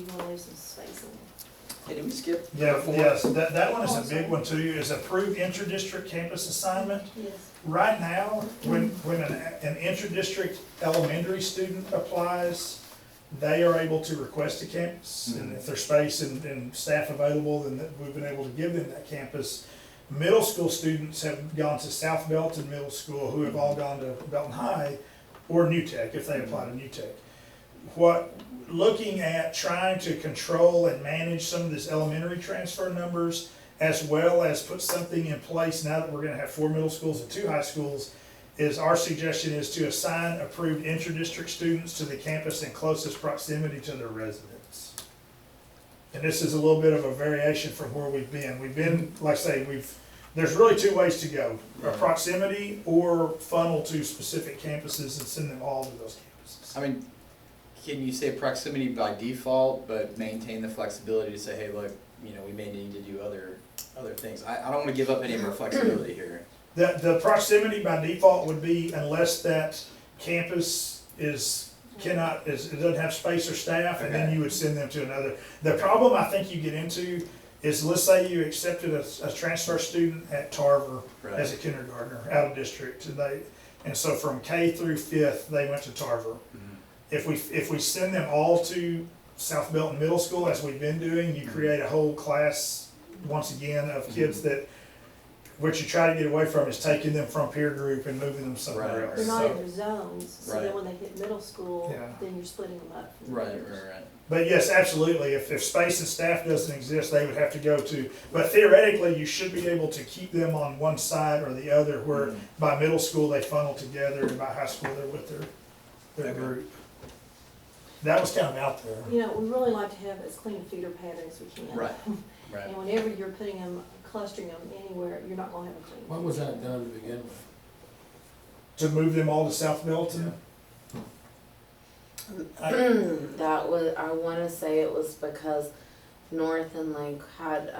want to leave some space in there. Hey, did we skip? yeah, before? yes, that one is a big one too, is approved inter-district campus assignment. Yes. Right now, when an inter-district elementary student applies, they are able to request a campus. And if there's space and staff available, then we've been able to give them that campus. Middle school students have gone to South Belton Middle School, who have all gone to Belton High, or New Tech, if they apply to New Tech. Looking at trying to control and manage some of these elementary transfer numbers, as well as put something in place now that we're gonna have 4 middle schools and 2 high schools, is our suggestion is to assign approved inter-district students to the campus in closest proximity to their residents. And this is a little bit of a variation from where we've been. We've been, like I say, there's really 2 ways to go. Right. Proximity or funnel to specific campuses and send them all to those campuses. I mean, can you say proximity by default, but maintain the flexibility to say, hey, look, you know, we may need to do other things. I don't wanna give up any more flexibility here. The proximity by default would be unless that campus it doesn't have space or staff, and then Okay. you would send them to another. The problem I think you get into is, let's say you accepted a transfer student at Tarver Right. as a kindergartner, out of district, and so from K through 5th, they went to Tarver. Mhm. If we send them all to South Belton Middle School, as we've been doing, you create a whole class, once again, of kids that, what you try to get away from is taking them from peer group and moving them somewhere Right. else. They're not So- in their zones, so Right. then when they hit middle school, Yeah. then you're splitting them up. from Right, others. right. But yes, absolutely, if space and staff doesn't exist, they would have to go to, but theoretically, you should be able to keep them on one side or the other, where Mhm. by middle school, they funnel together, and by high school, they're with their Okay. group. That was kind of out there. You know, we really like to have as clean a feeder pattern as we can. Right, right. And whenever you're putting them, clustering them anywhere, you're not gonna have a clean. When was that done to begin with? To move them all to South Belton. That was, I wanna say it was because North and Lake had,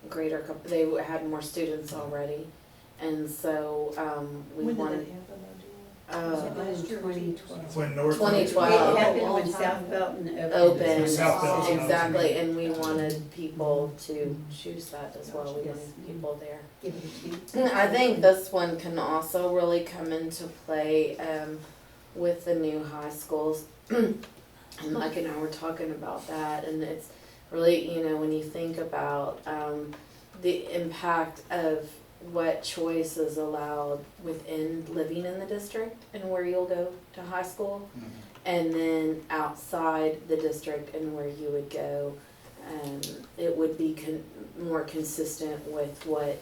greater, they had more students already. And so, we When did that wanted, happen, though, do you know? Was it last year or 2012. When North. 2012. It happened Long when time South ago. Belton opened. open, South Belton. exactly, and we wanted people to choose that as well, we Yes. wanted people there. Give it a chance. I think this one can also really come into play, with the new high schools. And Mike and I were talking about that, and it's really, you know, when you think about, the impact of what choice is allowed within living in the district and where you'll go to high school, Mhm. and then outside the district and where you would go, it would be more consistent with what,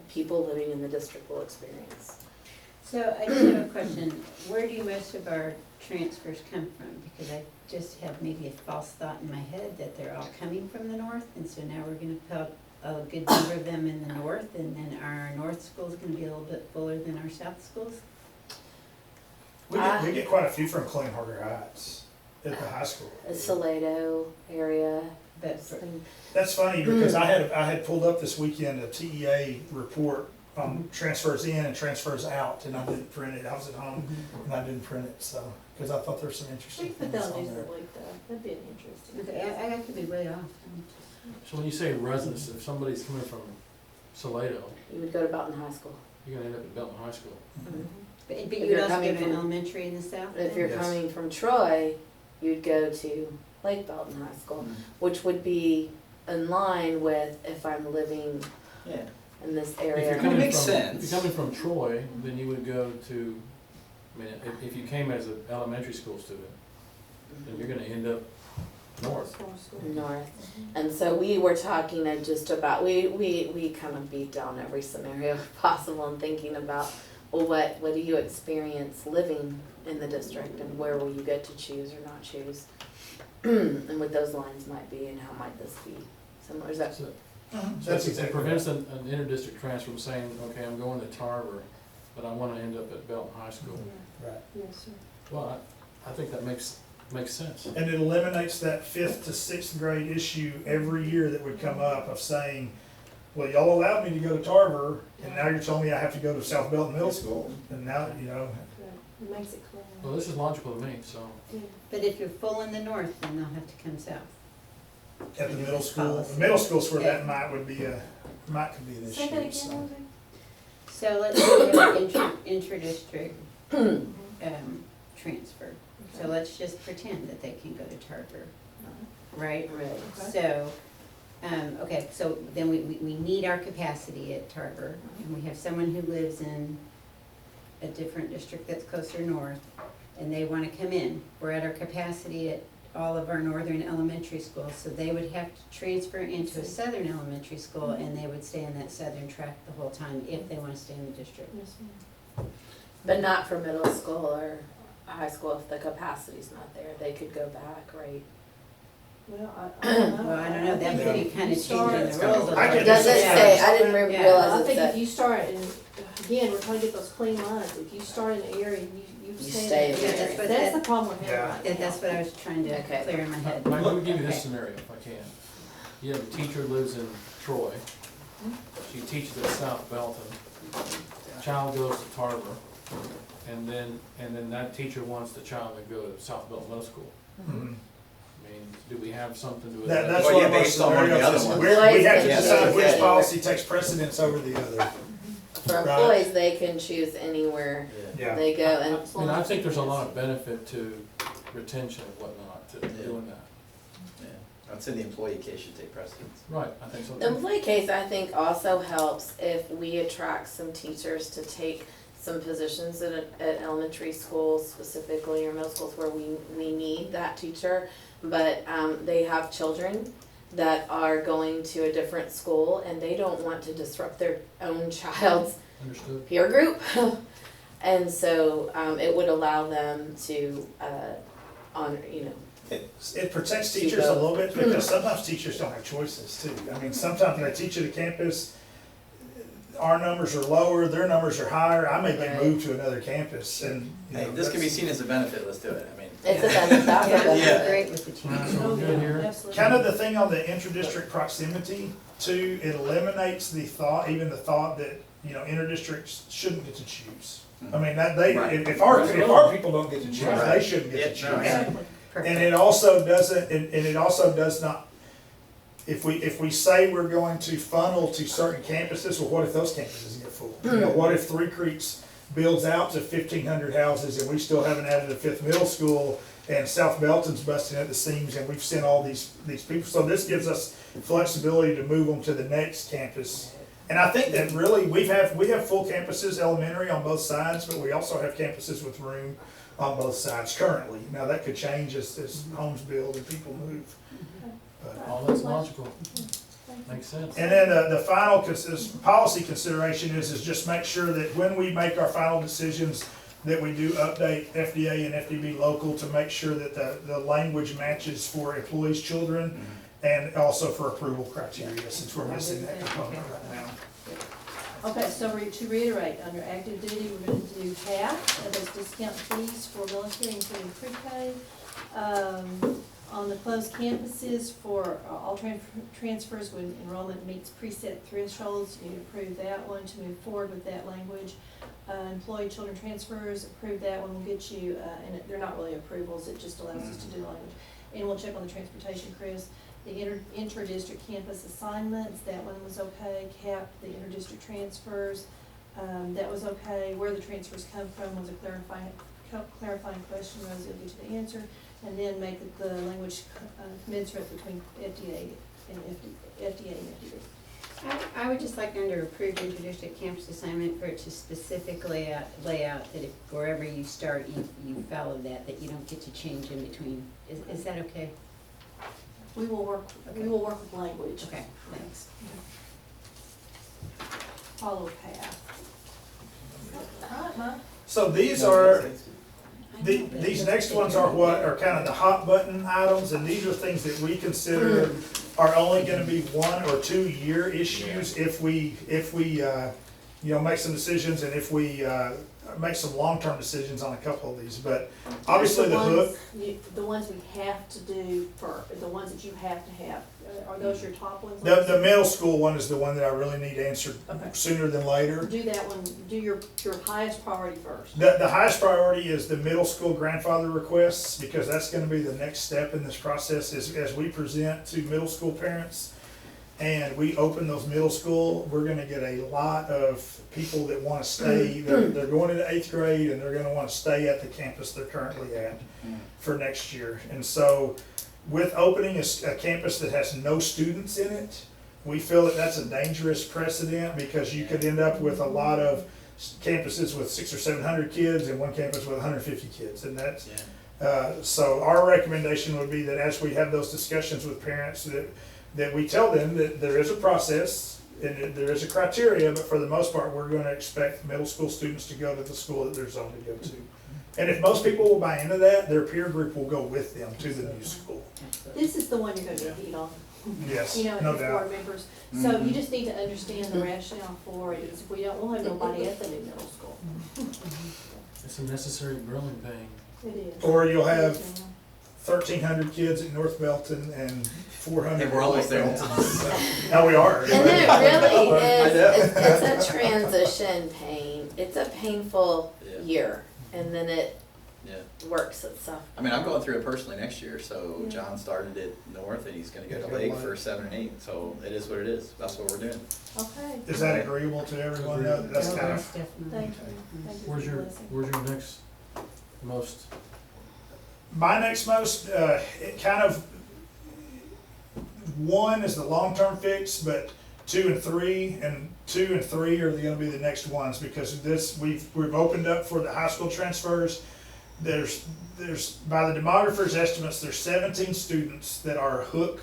people living in the district will experience. So I just have a question. Where do most of our transfers come from? Because I just have maybe a false thought in my head that they're all coming from the north, and so now we're gonna put a good number of them in the north, and then our north school's gonna be a little bit fuller than our south schools? We get quite a few from Clean Harbor Heights at the high school. The Salado area. But for, That's funny because I had pulled up this weekend a TEA report on transfers in and transfers out, and I didn't print it. I was at home and I didn't print it, so, because I thought there were some We interesting can put things that on on News of there. the Week, though, that'd be interesting. okay, I could be way off. So when you say residents, if somebody's coming from Salado, You would go to Belton High School. you're gonna end up at Belton High School. But If you'd you're also coming go to from- an elementary in the south? If then? you're Yes. coming from Troy, you'd go to Lake Belton High School, Mhm. which would be in line with if I'm living Yeah, in this If you're area. coming makes from- sense. If you're coming from Troy, then you would go to, I mean, if you came as an elementary school student, then you're gonna end up north. North. And so we were talking just about, we kind of beat down every scenario possible and thinking about, well, what do you experience living in the district and where will you get to choose or not choose? And what those lines might be and how might this be similar, is that? So That's it exactly prevents right. an inter-district transfer from saying, okay, I'm going to Tarver, but I wanna end up at Belton High School. Right. Yes, sir. Well, I think that makes sense. And it eliminates that 5th to 6th grade issue every year that would come up of saying, well, y'all allowed me to go to Tarver, and now you're telling me I have to go to South Belton Middle School, and now, you know, It makes it clear. Well, this is logical to me, so. Yeah. But if you're full in the north, then they'll have to come south. at the middle school, Policy. the middle school's where Yeah. that could be an Say that issue, so. again, Lindsay? So let's do an intra-district, transfer. So let's just pretend that they can go to Tarver, right? Right. Okay. So, okay, so then we need our capacity at Tarver, and we have someone who lives in a different district that's closer north, and they wanna come in. We're at our capacity at all of our northern elementary schools, so they would have to transfer into a southern elementary school, and they would stay in that southern track the whole time if they wanna stay in the district. Yes, ma'am. But not for middle school or high school if the capacity's not there, they could go back, right? Well, I don't know. Well, I don't know, that think would be if kinda you start- changing the rules a I little. could Does it Yeah. say, I didn't Yeah. I realize it think if said, you start, and again, we're trying to get those clean lines, if you start in an area, you stay stay in in the that area. area. That's the problem we're having Yeah. right Yeah, now. that's what I was trying to Okay. clear in my head. Mike, let me give you this Okay. scenario if I can. You have a teacher lives in Troy, she teaches at South Belton, child goes to Tarver, and then that teacher wants the child to go to South Belton Middle School. Mhm. I mean, do we have something to That's address? Well, one yeah, of our based on one of the scenarios, other ones. we have to Yeah. decide which Yeah. policy takes precedence over the other. for Right. employees, they can choose anywhere Yeah. they go, and I mean, I think there's a lot of benefit to retention and whatnot, to Yeah. doing that. Yeah, I'd say the employee case should take precedence. Right, I think so. the employee case, I think, also helps if we attract some teachers to take some positions at elementary schools specifically, or middle schools where we need that teacher, but, they have children that are going to a different school and they don't want to disrupt their own child's Understood. peer group. And so, it would allow them to, on, you know, It protects teachers a little bit, because sometimes teachers don't have choices too. I mean, sometimes when I teach at a campus, our numbers are lower, their numbers are higher, I may get moved to another campus, and, you Hey, know, this can be that's seen as a benefit, let's do it, I mean. it's a benefit, that's a Yeah, benefit. Yeah. great with the Alright, change. so we're good here? Absolutely. kind of the thing on the intra-district proximity too, it eliminates the thought, even the thought that, you know, inter-districts shouldn't get to choose. I mean, that, they, Right. if our people don't get to choose, Right. they shouldn't get to Yeah, choose. no, Exactly. And it also doesn't, and it also does not, if we say we're going to funnel to certain campuses, well, what if those campuses get full? You know, what if Three Creeks builds out to 1,500 houses and we still haven't added a fifth middle school, and South Belton's busting at the seams, and we've sent all these people, so this gives us flexibility to move them to the next campus. And I think that really, we have full campuses, elementary on both sides, but we also have campuses with room on both sides currently. Now, that could change as homes build and people move. But- All that's logical, makes sense. And then the final policy consideration is just make sure that when we make our final decisions, that we do update FDA and FDB local to make sure that the language matches for employees' children and also for approval criteria, since we're missing that component right now. Okay, so to reiterate, under active duty, we're gonna do half of those discount fees for military, including pre-K. On the closed campuses for all transfers when enrollment meets preset thresholds, you approve that one to move forward with that language. Employee children transfers, approve that one, we'll get you, and they're not really approvals, it just allows us to do the language. And we'll check on the transportation, Chris. The intra-district campus assignments, that one was okay. Cap, the inter-district transfers, that was okay. Where the transfers come from was a clarifying question, Rosie will get you the answer. And then make the language commensurate between FDA and FDB. I would just like under approved inter-district campus assignment for it to specifically lay out that if wherever you start, you follow that you don't get to change in between. Is that okay? We will work with language. Okay, thanks. Follow path. All right, Mike. So these are, these next ones are what are kind of the hot button items, and these are things that we consider are only gonna be 1 or 2 year issues if we, you know, make some decisions, and if we, make some long-term decisions on a couple of these, but obviously the hook. The ones we have to do first, the ones that you have to have, are those your top ones? The middle school one is the one that I really need answered Okay. sooner than later. Do that one, do your highest priority first. The highest priority is the middle school grandfather requests, because that's gonna be the next step in this process, is as we present to middle school parents and we open those middle school, we're gonna get a lot of people that wanna stay, they're going into 8th grade and they're gonna wanna stay at the campus they're currently at for next year. And so with opening a campus that has no students in it, we feel that that's a dangerous precedent, because you could end up with a lot of campuses with 600 or 700 kids and one campus with 150 kids, and that's, so our recommendation would be that as we have those discussions with parents, that we tell them that there is a process and that there is a criteria, but for the most part, we're gonna expect middle school students to go to the school that they're zoned to go to. And if most people will buy into that, their peer group will go with them to the new school. This is the one you're gonna get heat on, Yes, you know, no as doubt. board members. So you just need to understand the rationale for it, is if we'll have nobody at the new middle school. It's a necessary growing pain. It is. Or you'll have It is now. 1,300 kids at North Belton and 400. And we're almost there. Now we are. And then it really I know. is, it's a transition pain, it's a painful Yeah. year, and then it Yeah. works itself. I mean, I'm going through it personally next year, so Yeah. John started at North and he's gonna go to Go Lake Lake. for 7 and 8, so it is what it is, that's what we're doing. Okay. Is that agreeable to everyone? No, that's kind of, Thank you. Thank you Where's for the your, blessing. where's your next most, my next most, it kind of, 1 is the long-term fix, but 2 and 3 are gonna be the next ones, because this, we've opened up for the high school transfers. There's, by the demographer's estimates, there's 17 students that are hook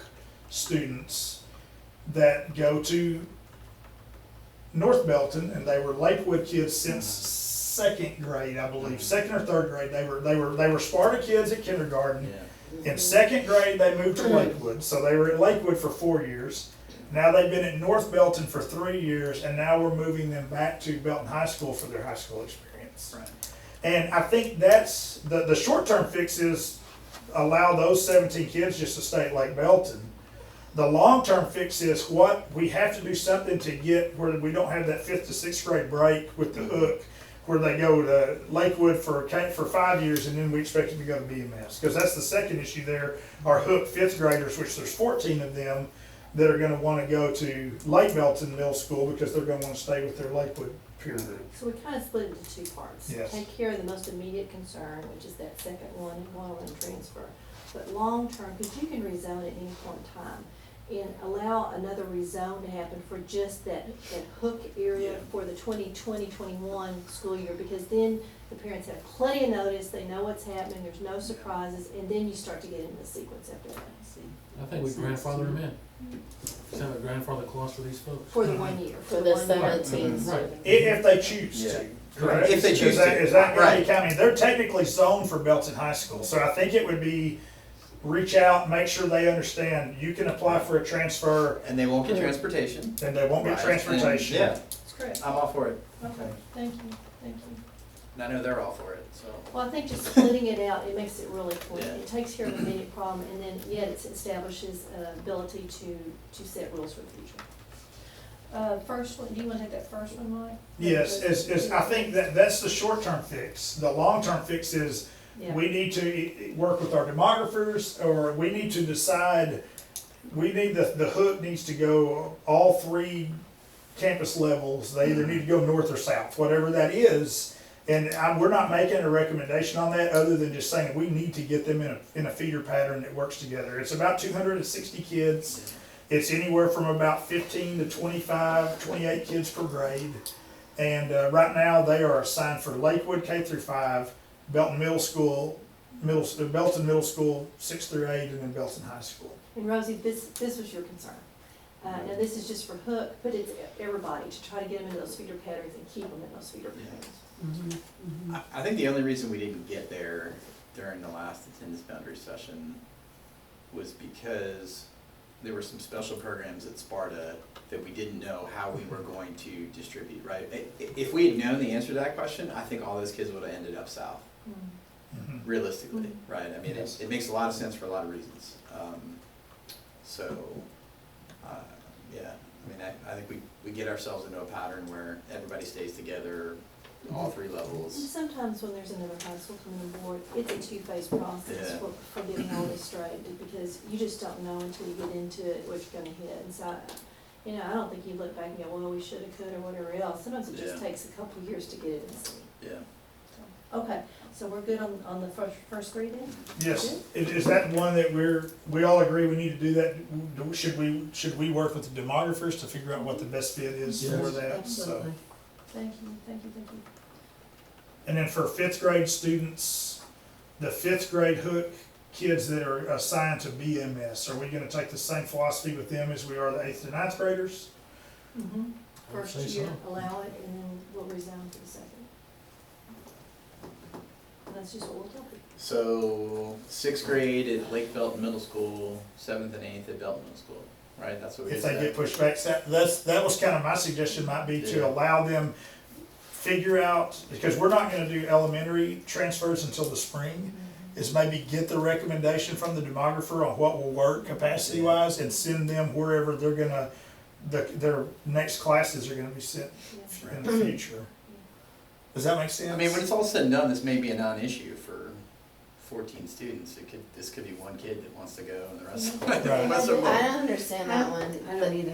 students that go to North Belton, and they were Lakewood kids since second grade, I believe, second or third grade, they were Sparta kids at kindergarten. Yeah. In second grade, they moved to Lakewood, so they were at Lakewood for 4 years. Now they've been at North Belton for 3 years, and now we're moving them back to Belton High School for their high school experience. Right. And I think that's, the short-term fix is allow those 17 kids just to stay at Lake Belton. The long-term fix is what, we have to do something to get where we don't have that 5th to 6th grade break with the hook, where they go to Lakewood for 5 years and then we expect them to go to BMS. Because that's the second issue there, are hook 5th graders, which there's 14 of them that are gonna wanna go to Lake Belton Middle School because they're gonna wanna stay with their Lakewood peer group. So we kind of split it into 2 parts. Yes. Take care of the most immediate concern, which is that second one, and one of them transfer. But long-term, because you can rezone at any point in time, and allow another rezone to happen for just that hook area Yeah. for the 2020-21 school year, because then the parents have plenty of notice, they know what's happening, there's no surprises, and then you start to get into the sequence after that. I think we grandfather them in. Just have a grandfather clause for these folks. For the 1 year. For the one year. 17 Right. students. If they choose Yeah. to, correct? If they choose to. Is that gonna be Right. counting, they're technically zoned for Belton High School, so I think it would be, reach out, make sure they understand, you can apply for a transfer, And they won't get transportation. and they won't get Right. transportation. And, That's correct. yeah, I'm all for it. Okay, thank you, thank you. And I know they're all for it, so. Well, I think just splitting it out, it makes it really clean. Yeah. It takes care of the immediate problem, and then yet it establishes ability to set rules for the future. First one, do you wanna take that first one, Mike? Yes, I think that's the short-term fix. The long-term fix is, Yeah. we need to work with our demographers, or we need to decide, we need, the hook needs to go all 3 campus levels. They either need to go north or south, whatever that is. And we're not making a recommendation on that, other than just saying we need to get them in a feeder pattern that works together. It's about 260 kids. It's anywhere from about 15 to 25, 28 kids per grade. And right now, they are assigned for Lakewood K through 5, Belton Middle School, Belton Middle School 6 through 8, and then Belton High School. And Rosie, this was your concern. Now, this is just for hook, but it's everybody, to try to get them into those feeder patterns and keep them in those feeder patterns. I think the only reason we didn't get there during the last attendance boundary session was because there were some special programs at Sparta that we didn't know how we were going to distribute, right? If we had known the answer to that question, I think all those kids would have ended up south, realistically, right? I mean, Yes. it makes a lot of sense for a lot of reasons. Yeah, I mean, I think we get ourselves into a pattern where everybody stays together, all 3 And levels. sometimes when there's another high school coming on board, it's a 2-phase process Yeah. for getting all this straight, because you just don't know until you get into it what you're gonna hit. And so, I don't think you look back and go, well, we shoulda, coulda, whatever else. Sometimes it just Yeah. takes a couple of years to get it in sync. Yeah. Okay, so we're good on the first 3 then? Yes, is that one that we all agree we need to do that? Should we work with the demographers to figure out what the best fit is for Yes. that? So, Thank you. and then for 5th grade students, the 5th grade hook kids that are assigned to BMS, are we gonna take the same philosophy with them as we are the 8th to 9th graders? Mm-hmm. I would First say year, so. allow it, and then we'll rezone for the second. And that's just what we'll tell people. So 6th grade at Lake Belton Middle School, 7th and 8th at Belton Middle School, right? That's what we If said. they get pushed back, that was kind of my suggestion, might be to Yeah. allow them figure out, because we're not gonna do elementary transfers until the spring, is maybe get the recommendation from the demographer on what will work capacity wise and send them wherever they're gonna, their next classes are gonna be sent Yeah. in the future. Does that make sense? I mean, when it's all said and done, this may be a non-issue for 14 students. This could be one kid that wants to go and the rest of Right. them. I don't understand that one. I don't either.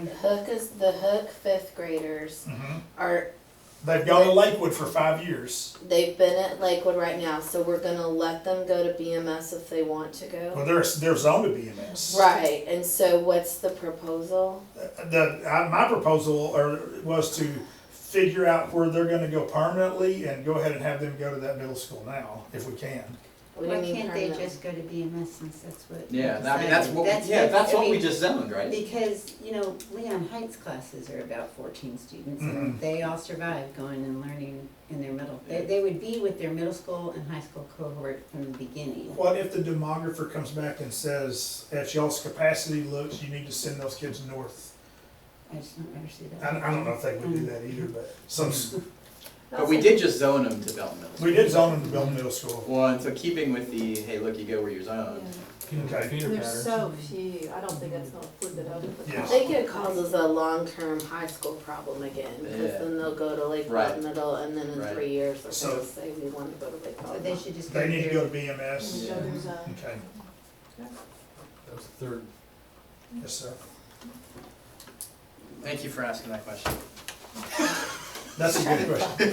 The hook 5th graders Mhm. are, They've gone to Lakewood for 5 years. they've been at Lakewood right now, so we're gonna let them go to BMS if they want to Well, go. they're zoned to BMS. Right, and so what's the proposal? My proposal was to figure out where they're gonna go permanently and go ahead and have them go to that middle school now, if we can. What do Why you mean can't they permanent? just go to BMS since that's what? we Yeah, I mean, that's decided? what, that's I what we mean, just zoned, right? Because, you know, Leon Heights classes are about 14 students, and Mhm. they all survive going and learning in their middle. Yeah. They would be with their middle school and high school cohort from the beginning. What if the demographer comes back and says, at y'all's capacity looks, you need to send those kids north? I just don't ever see I that. don't know if they would do that either, but some, But we did just zone them to Belton Middle School. we did zone them to Belton Middle School. Well, and so keeping with the, hey, look, you go where you're zoned. Keep Okay. feeder There's patterns. so few, I don't think that's gonna flip it over. the Yes. I think it causes a long-term high school problem again, because Yeah. then they'll go to Lake Right. Belton Middle, and then in Right. 3 years, they're So- gonna say, we want to go to Lake So Belton. they should just go They need to go to there. BMS. And Yeah. so there's a, Okay, That was the third. yes, sir. Thank you for asking that question. That's a good question.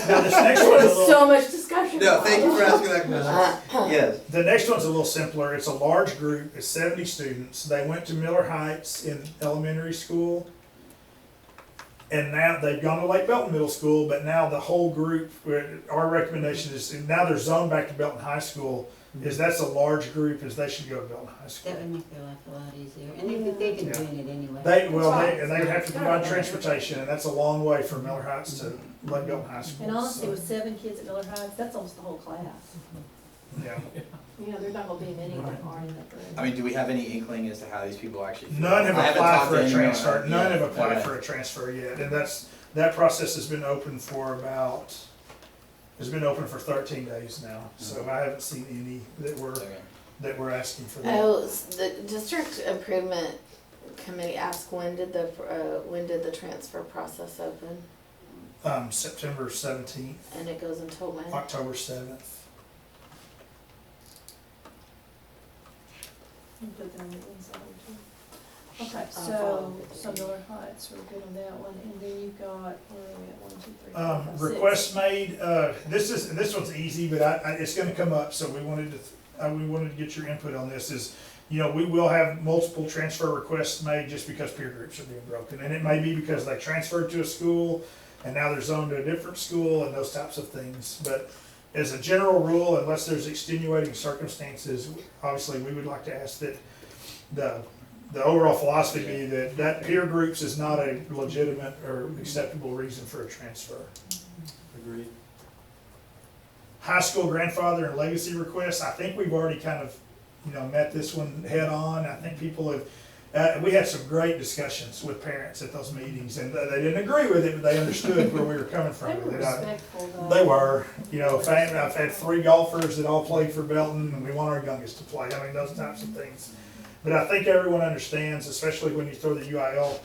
Now, this next one's a There's little, so much discussion. asking that question. Yes. the next one's a little simpler. It's a large group, it's 70 students. They went to Miller Heights in elementary school. And now they've gone to Lake Belton Middle School, but now the whole group, our recommendation is, now they're zoned back to Belton High School, is that's a large group, is they should go to Belton High School. That would make their life a lot easier, and they've been Yeah. doing it anyway. And they would have to provide transportation, and that's a long way from Miller Heights to Lake Belton High School. and honestly, so, with 7 kids at Miller Heights, that's almost the whole class. Yeah. You know, there's not gonna be many that aren't in that room. I mean, do we have any inkling as to how these people actually feel? None have I haven't applied talked for to a anyone. transfer, none have Yeah. applied Okay. for a transfer yet, and that process has been open for about, has been open for 13 days now, so I haven't seen any Okay. that we're asking for that. Oh, the district improvement committee asked, when did the transfer process open? September 17th, And it goes until when? October 7th. You put that on the inside too. Okay, I'll so, follow. Miller Heights, we're good on that one, and then you've got, where are we at, 1, 2, 3, 4, 5, 6. Requests made, this one's easy, but it's gonna come up, so we wanted to get your input on this, is, you know, we will have multiple transfer requests made just because peer groups are being broken, and it may be because they transferred to a school, and now they're zoned to a different school, and those types of things, but as a general rule, unless there's extenuating circumstances, obviously, we would like to ask that the overall philosophy be that peer groups is not a legitimate or acceptable reason for a transfer. Agreed. High school grandfather and legacy requests, I think we've already kind of, met this one head on. I think people have, we had some great discussions with parents at those meetings, and they didn't agree with it, but they understood where we were coming from. They were with it. respectful though. They were, I've had 3 golfers that all played for Belton, and we want our youngest to play. I mean, those types of things. But I think everyone understands, especially when you throw the UIL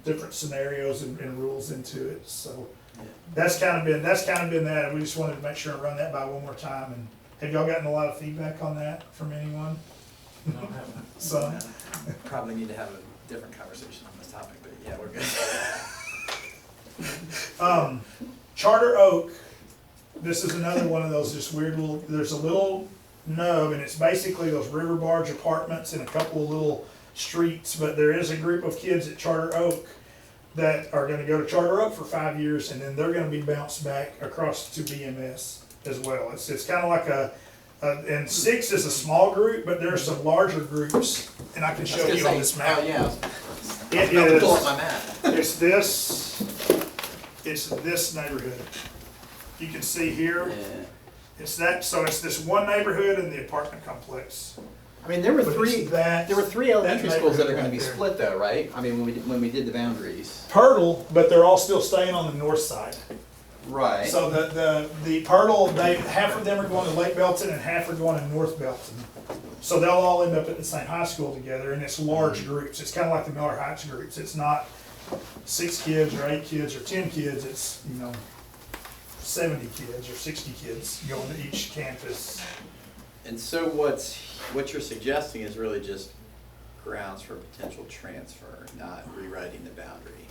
different scenarios and rules into it. So that's kind of been that. And we just wanted to make sure and run that by one more time. And have y'all gotten a lot of feedback on that from anyone? No, I haven't. So, Probably need to have a different conversation on this topic, but yeah, we're good. Charter Oak, this is another one of those just weird little, there's a little nub, and it's basically those river barge apartments and a couple of little streets, but there is a group of kids at Charter Oak that are gonna go to Charter Oak for 5 years, and then they're gonna be bounced back across to BMS as well. It's kind of like and 6 is a small group, but there are some larger groups, and I can show you on this map. Oh, yeah. It I'll pull up is, my map. it's this neighborhood. You can see here, Yeah. it's this one neighborhood in the apartment complex. I mean, there were But three. it's that- There were 3 elementary that schools that are neighborhood going to be right there. split, though, right? I mean, when we did the boundaries. Pirtle, but they're all still staying on the north side. Right. So the Pirtle, half of them are going to Lake Belton and half are going to North Belton. So they'll all end up at the same high school together, and it's large groups. It's kind of like the Miller Heights groups. It's not 6 kids or 8 kids or 10 kids. It's 70 kids or 60 kids going to each campus. And so what you're suggesting is really just grounds for potential transfer, not rewriting the boundary.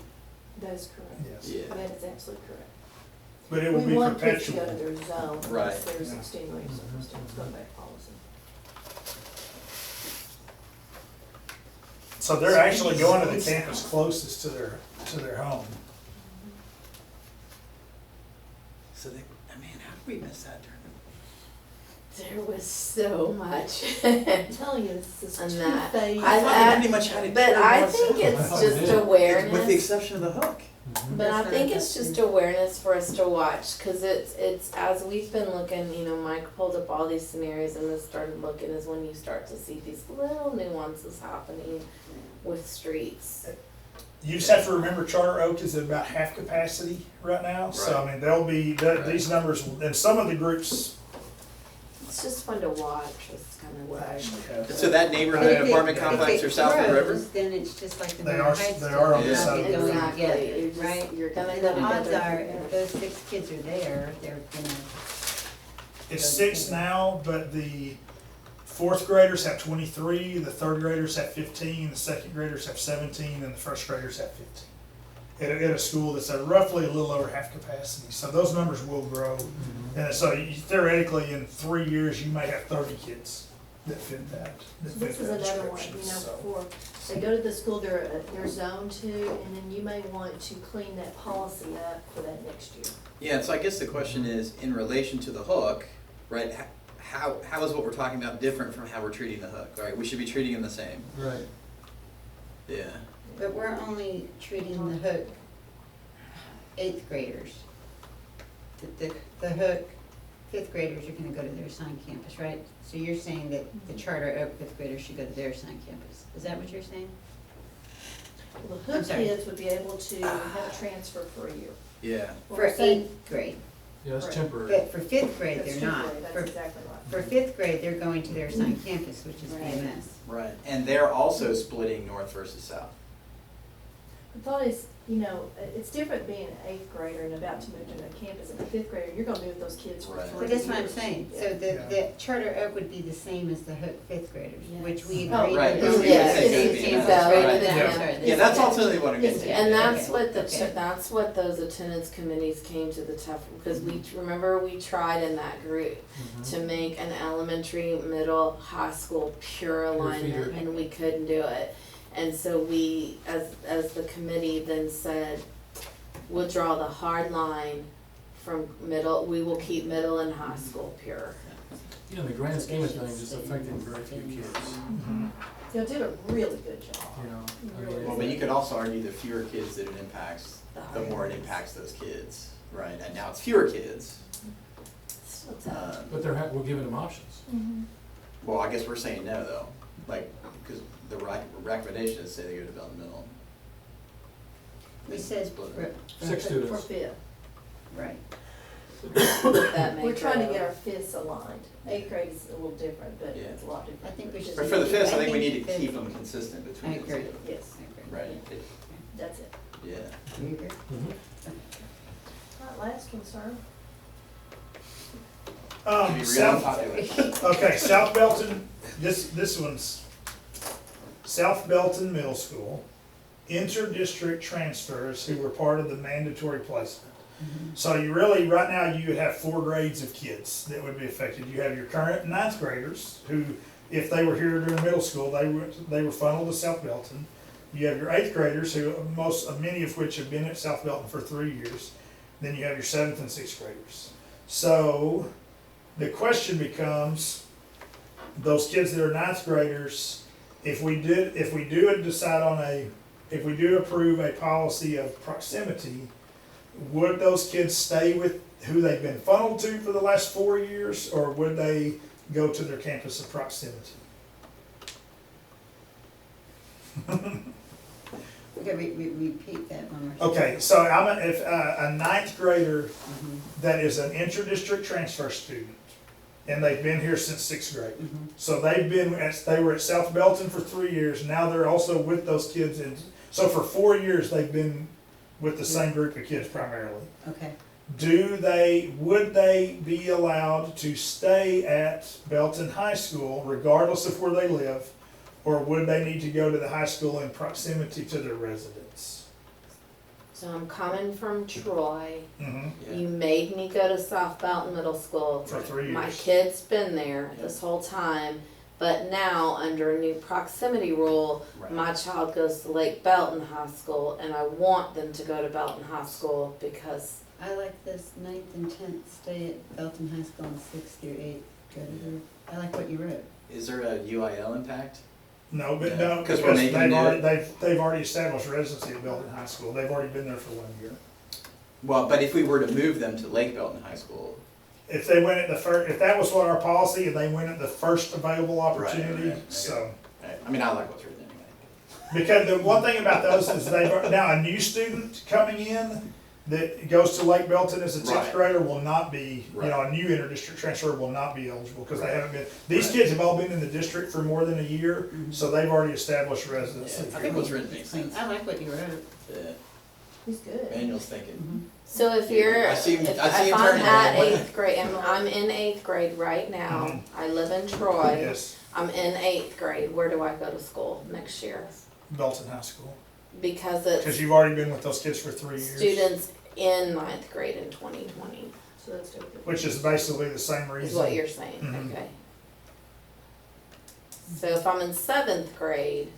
That is correct. Yes. Yeah. That is absolutely correct. But it will We be want kids to go to perpetual. their zone, Right. unless there's Yeah. extenuating circumstances, going back policy. So they're actually going to the campus closest to their home. So man, how did we miss that during There was so much. I'm telling you, this is And two that- phase. I thought I- we pretty much had it. But covered I once. think it's Oh, just yeah. awareness. With the exception of the hook. Mhm. But I That's think not it's up just to- awareness for us to watch, cause it's, as we've been looking, you know, Mike pulled up all these scenarios and then started looking is when you start to see these little nuances happening with streets. You just have to remember Charter Oak is at about half capacity right now, so I mean, there'll be, these numbers, and some of the groups, It's just fun to watch, it's kinda what I. So that neighborhood If it- apartment if complex it or south of the river? grows, then it's just like the They Miller are- Heights. they are on the stuff, side. they go Exactly. You're together, just- right? you're gonna And go the odds together. are, if those 6 kids are there, they're gonna, it's 6 now, but the fourth graders have 23, the third graders have 15, the second graders have 17, and the first graders have 15. At a school that's at roughly a little over half capacity, so those numbers will grow. And so theoretically, in 3 years, you may have 30 kids that fit that. that fit This is that another one, description, you know, so. for, they go to the school, they're zoned to, and then you may want to clean that policy up for that next year. Yeah, and so I guess the question is, in relation to the hook, right, how is what we're talking about different from how we're treating the hook, right? We should be treating them the same. Right. Yeah. but we're only treating the hook 8th graders. The hook, 5th graders are gonna go to their assigned campus, right? So you're saying that the Charter Oak 5th graders should go to their assigned campus, is that what you're saying? Well, the I'm hook sorry. kids would be able to have a transfer for a year. Yeah. For 8th grade, Yeah, it's Right. temporary. but for 5th grade, That's they're not. temporary, For, That's exactly right. for 5th grade, they're going to their assigned campus, which is Right. BMS. Right, and they're also splitting north versus south. The thought is, you know, it's different being an 8th grader and about to move to a campus, and a 5th grader, you're gonna be with those kids for Right. 3 But that's what I'm years. saying, Yeah. so the Charter Oak would be the same as the hook 5th graders, which we Oh, agreed right. with. Yes, It's it's- the it's- campus, so right? it is- That's- Yeah, that's ultimately what I'm getting Yes, at. And that's Okay, what okay. that's what those attendance committees came to the tough, because remember we tried in that group Mhm. to make an elementary, middle, high school pure alignment, feeder. and we couldn't do it. And so we, as the committee then said, we'll draw the hard line from middle, we will keep middle and high school pure. You know, in the grand scheme of things, it's affecting very few kids, They'll do a really good job. you know? I Really mean, Well, but you could also argue the fewer kids that it impacts, the higher more it it is. impacts those kids, right? And now it's fewer kids. So tough. But we're giving them options. Well, I guess we're saying no, though, like, because the recommendation is say they go to Belton Middle. We said, Split for- it. 6 For students. 5th. right, That may We're trying to grow. get our 5ths aligned. 8th grade is a little different, but Yeah. it's a lot different. I think we should- But for the fifth, I think we I think need to fifth- keep them consistent I between the agree. two. Yes, I agree. Right, It- that's it. yeah. Do you agree? Mhm. All right, last one, sir. To be real South, unpopular. okay, South Belton, this one's South Belton Middle School, inter-district transfers who were part of the mandatory placement. So you really, right now, you have 4 grades of kids that would be affected. You have your current 9th graders who, if they were here during middle school, they were funneled to South Belton. You have your 8th graders who many of which have been at South Belton for 3 years. Then you have your 7th and 6th graders. So the question becomes, those kids that are 9th graders, if we do approve a policy of proximity, would those kids stay with who they've been funneled to for the last 4 years, or would they go to their campus of proximity? Okay, repeat that one more time. Okay, so if a 9th grader Mhm, that is an intra-district transfer student, and they've been here since 6th grade. mhm. So they were at South Belton for 3 years, now they're also with those kids, and so for 4 years, they've been with the same group of kids primarily. Okay, Would they be allowed to stay at Belton High School regardless of where they live? Or would they need to go to the high school in proximity to their residence? So I'm coming from Troy. Mhm. Yeah. You made me go to South Belton Middle School. For 3 years. My kid's been there this whole time, but now under a new proximity rule, Right. my child goes to Lake Belton High School, and I want them to go to Belton High School because I like this 9th and 10th stay at Belton High School and 6th through 8th Good. I like what you wrote. Is there a UIL impact? No, but Yeah, no, 'cause because we're making they've already established residency at Belton High School. They've already been there for 1 year. Well, but if we were to move them to Lake Belton High School, If they went at the first, if that was what our policy, and they went at the first available opportunity, right, okay. so. I mean, I like what's written anyway. Because the one thing about those is now a new student coming in that goes to Lake Belton as a 10th Right. grader will not be, a Right. new inter-district transfer will not be eligible because they Right. haven't been, these Right. kids have all been in the district for more than a year, so they've already established residency. Yeah, I think what's written makes sense. I like what you wrote. Yeah, He's good. Manuel's thinking. So if you're, I see him- if I see him I'm turning at around. 8th grade, and I'm in 8th grade right now, Mhm. I live in Troy, Yes, I'm in 8th grade, where do I go to school next year? Belton High School. Because Because it's you've already been with those kids for 3 years. students in 9th grade in 2020, So that's still good. Which is basically the same reason. is what you're saying, Mhm. okay? So if I'm in 7th grade,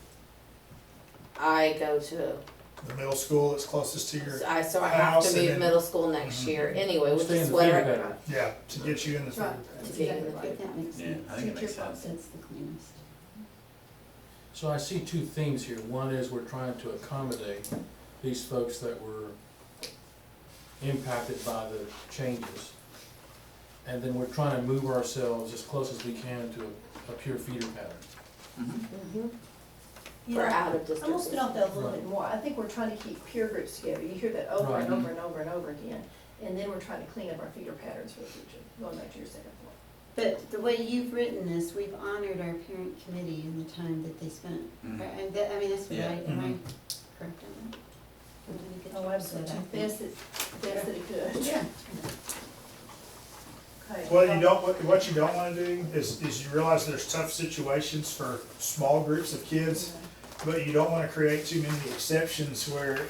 I go to, The middle school that's closest to your, so I have house to and move then- middle school next Mhm. year anyway, which Stay in is the what feeder I, pattern. yeah, to get you in the. Right. to get in the Exactly right. That makes Yeah, sense. I think it makes sense. That's the cleanest. So I see two themes here. One is we're trying to accommodate these folks that were impacted by the changes. And then we're trying to move ourselves as close as we can to a pure feeder pattern. Mhm. for Yeah, out of I'm district. gonna spin off that a little Right. bit more. I think we're trying to keep peer groups together. You hear that over Right. and over and over and over again. And then we're trying to clean up our feeder patterns for the future, going back to your second point. But the way you've written this, we've honored our parent committee and the time that they spent. Mhm. And that, I mean, that's what Yeah. am I correct on that? Or did we get Oh, to absolutely. say that? Best that it could. Yeah. Okay. Well, what you don't wanna do is you realize there's tough situations for small groups of kids, but you don't wanna create too many exceptions where it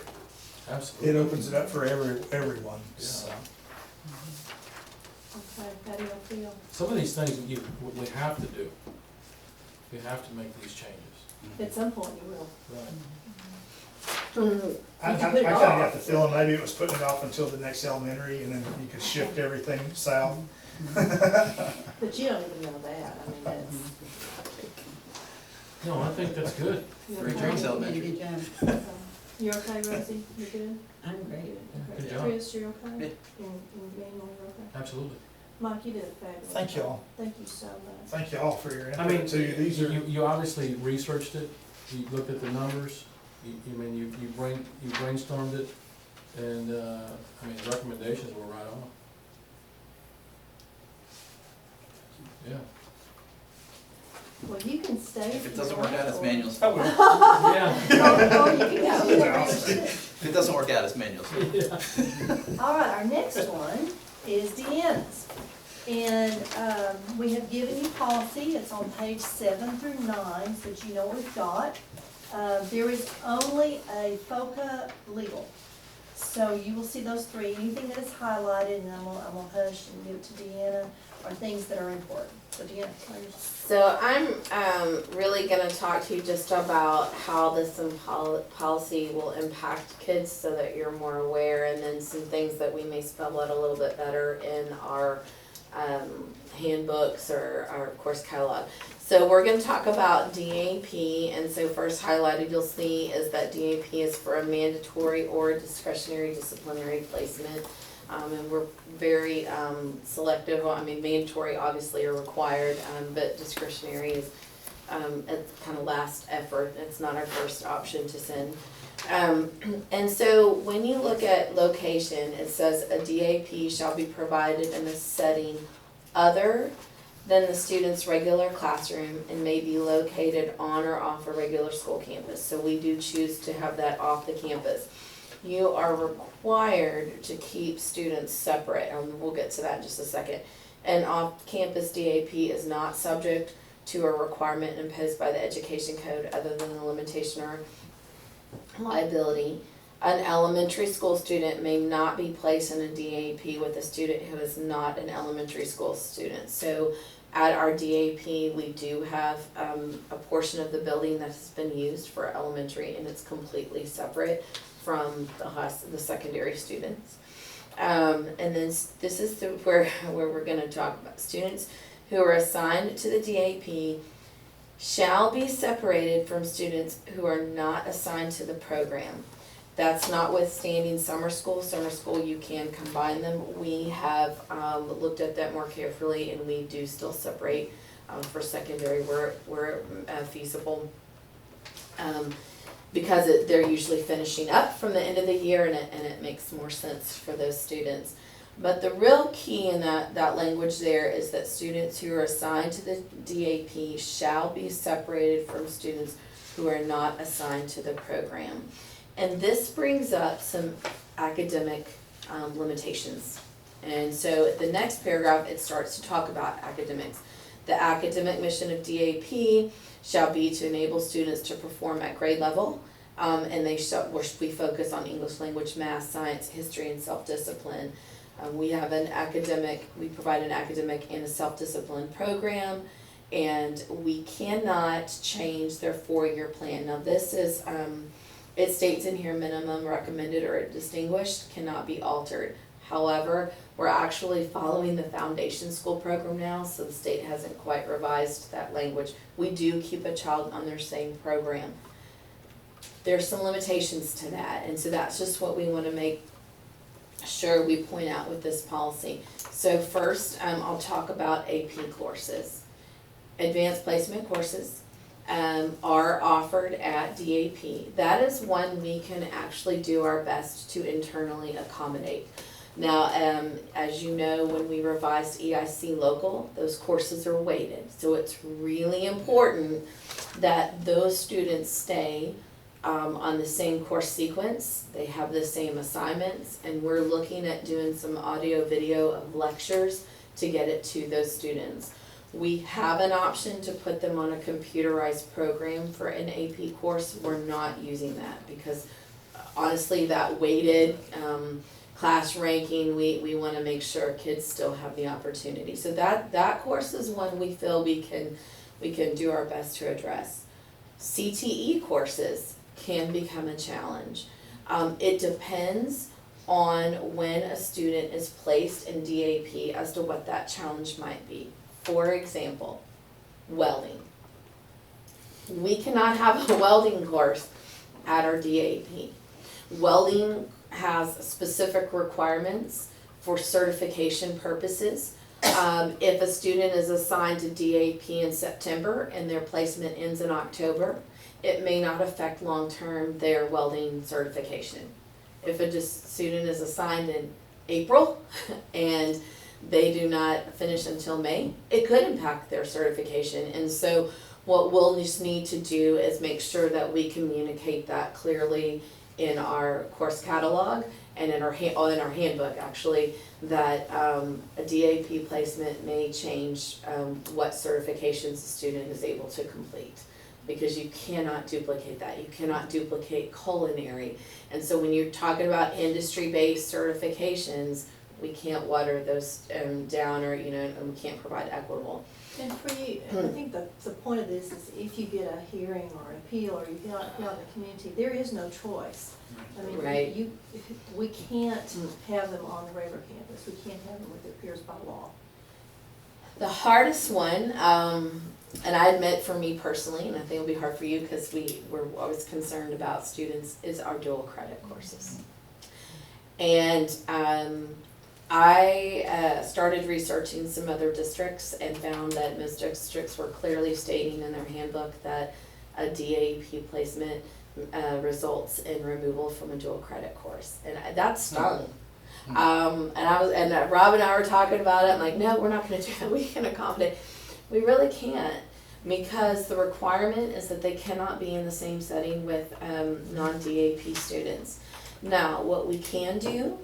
Absolutely. opens it up for everyone, Yeah. so. Okay, how do you feel? Some of these things we have to do. We have to make these changes. At some point you will. Right. Mhm. I You can kinda put it got off. the feeling maybe it was putting it off until the next elementary and then you could shift everything south. But you don't even know that. I mean, that's. No, I think that's good. Free Okay. drinks You elementary. did a good job. You okay, Rosie? You good? I'm great. Good Okay. job. Chris, you're okay? Yeah. And Daniel, you're okay? Absolutely. Mike, you did a fabulous. Thank job. y'all. Thank you so much. Thank you all for your I mean, input too. These are, you obviously researched it, you looked at the numbers, you brainstormed it, and, I mean, the recommendations were right on. Yeah. Well, you can stay. If it doesn't work out, it's Manuel's I fault. would- Yeah. Or you can go. If it doesn't work out, it's Manuel's fault. All right, our next one is Deanna's. And we have given you policy, it's on page 7 through 9, so that you know what we've got. There is only a FOCA legal. So you will see those three, anything that is highlighted, and I'm gonna hush and give it to Deanna, are things that are important. So Deanna, please. So I'm really gonna talk to you just about how this policy will impact kids so that you're more aware, and then some things that we may spell out a little bit better in our handbooks or our course catalog. So we're gonna talk about DAP, and so first highlighted you'll see is that DAP is for a mandatory or discretionary disciplinary placement. And we're very selective, I mean, mandatory obviously are required, but discretionary is it's kind of last effort, it's not our first option to send. And so when you look at location, it says a DAP shall be provided in a setting other than the student's regular classroom and may be located on or off a regular school campus. So we do choose to have that off the campus. You are required to keep students separate, and we'll get to that in just a second. An off-campus DAP is not subject to a requirement imposed by the Education Code other than the limitation or liability. An elementary school student may not be placed in a DAP with a student who is not an elementary school student. So at our DAP, we do have a portion of the building that has been used for elementary, and it's completely separate from the secondary students. And then this is where we're gonna talk about students who are assigned to the DAP shall be separated from students who are not assigned to the program. That's notwithstanding summer school. Summer school, you can combine them. We have looked at that more carefully, and we do still separate for secondary where feasible. Because they're usually finishing up from the end of the year, and it makes more sense for those students. But the real key in that language there is that students who are assigned to the DAP shall be separated from students who are not assigned to the program. And this brings up some academic limitations. And so the next paragraph, it starts to talk about academics. The academic mission of DAP shall be to enable students to perform at grade level, and we focus on English language, math, science, history, and self-discipline. We provide an academic and a self-discipline program, and we cannot change their 4-year plan. Now this is, it states in here minimum, recommended, or distinguished, cannot be altered. However, we're actually following the foundation school program now, so the state hasn't quite revised that language. We do keep a child on their same program. There's some limitations to that, and so that's just what we want to make sure we point out with this policy. So first, I'll talk about AP courses. Advanced placement courses are offered at DAP. That is one we can actually do our best to internally accommodate. Now, as you know, when we revised EIC local, those courses are weighted. So it's really important that those students stay on the same course sequence. They have the same assignments, and we're looking at doing some audio video of lectures to get it to those students. We have an option to put them on a computerized program for an AP course. We're not using that because honestly, that weighted class ranking, we want to make sure kids still have the opportunity. So that course is one we feel we can do our best to address. CTE courses can become a challenge. It depends on when a student is placed in DAP as to what that challenge might be. For example, welding. We cannot have a welding course at our DAP. Welding has specific requirements for certification purposes. If a student is assigned to DAP in September and their placement ends in October, it may not affect long-term their welding certification. If a student is assigned in April and they do not finish until May, it could impact their certification. And so what we'll just need to do is make sure that we communicate that clearly in our course catalog and in our handbook actually, that a DAP placement may change what certifications the student is able to complete, because you cannot duplicate that. You cannot duplicate culinary. And so when you're talking about industry-based certifications, we can't water those down, or and we can't provide equitable. And for you, I think the point of this is if you get a hearing or an appeal or you get out in the community, there is no choice. I mean, Right. we can't have them on the regular campus. We can't have them with their peers by law. The hardest one, and I admit for me personally, and I think it'll be hard for you because we're always concerned about students, is our dual credit courses. And I started researching some other districts and found that most districts were clearly stating in their handbook that a DAP placement results in removal from a dual credit course, and that stung. And Rob and I were talking about it. I'm like, no, we're not going to do that. We can accommodate. We really can't, because the requirement is that they cannot be in the same setting with non-DAP students. Now, what we can do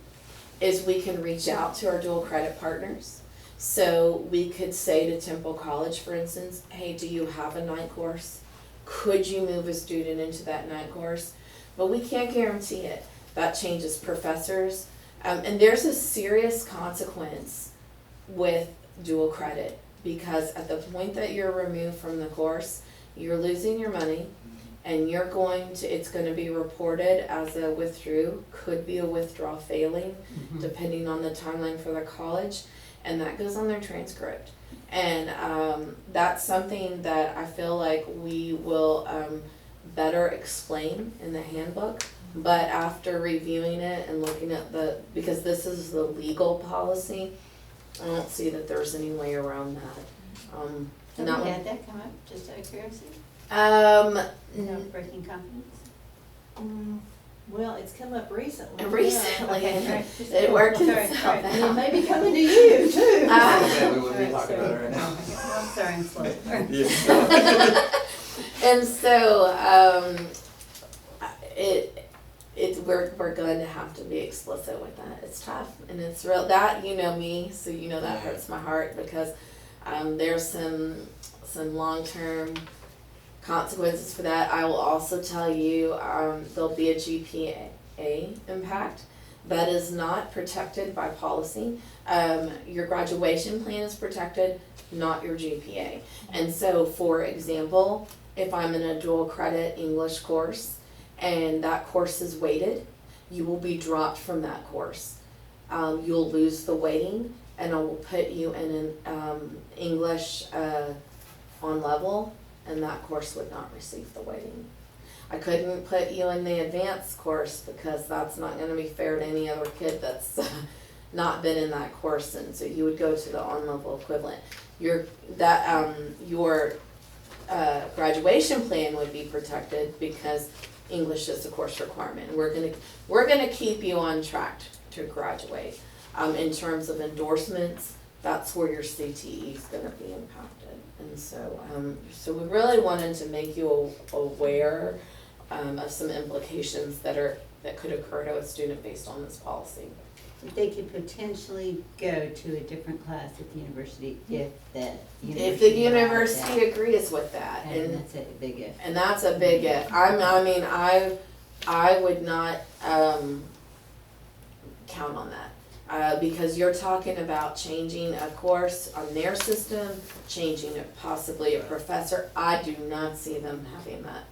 is we can reach out to our dual credit partners. So we could say to Temple College, for instance, hey, do you have a night course? Could you move a student into that night course? But we can't guarantee it. That changes professors. And there's a serious consequence with dual credit, because at the point that you're removed from the course, you're losing your money, and it's going to be reported as a withdrew, could be a withdrawal failing, depending on the timeline for the college. and that goes on their transcript. And that's something that I feel like we will better explain in the handbook. But after reviewing it and looking at because this is the legal policy, I don't see that there's any way around that. And that Have we one- had that come up, just out of curiosity? No breaking confidence? Well, it's come up recently. Recently, Okay, and right. it worked Sorry, itself sorry. And it out. may be coming to you too. Yeah, we wouldn't be talking about it right now. I'm sorry, I'm slow. Yeah. And so, we're going to have to be explicit with that. It's tough, and it's real, that, you know me, so you know that hurts my heart, because, there's some long-term consequences for that. I will also tell you, there'll be a GPA impact. That is not protected by policy. Your graduation plan is protected, not your GPA. And so, for example, if I'm in a dual credit English course and that course is weighted, you will be dropped from that course. You'll lose the weighting, and I will put you in an English on level, and that course would not receive the weighting. I couldn't put you in the advanced course because that's not gonna be fair to any other kid that's not been in that course, and so you would go to the on-level equivalent. Your graduation plan would be protected because English is a course requirement. We're gonna keep you on track to graduate. In terms of endorsements, that's where your CTE is gonna be impacted. And so, so we really wanted to make you aware of some implications that could occur to a student based on this policy. They could potentially go to a different class at the university if the university. If the allows university that. agrees with that, And that's a big if. and that's a big if. I would not count on that. Because you're talking about changing a course on their system, changing possibly a professor. I do not see them having that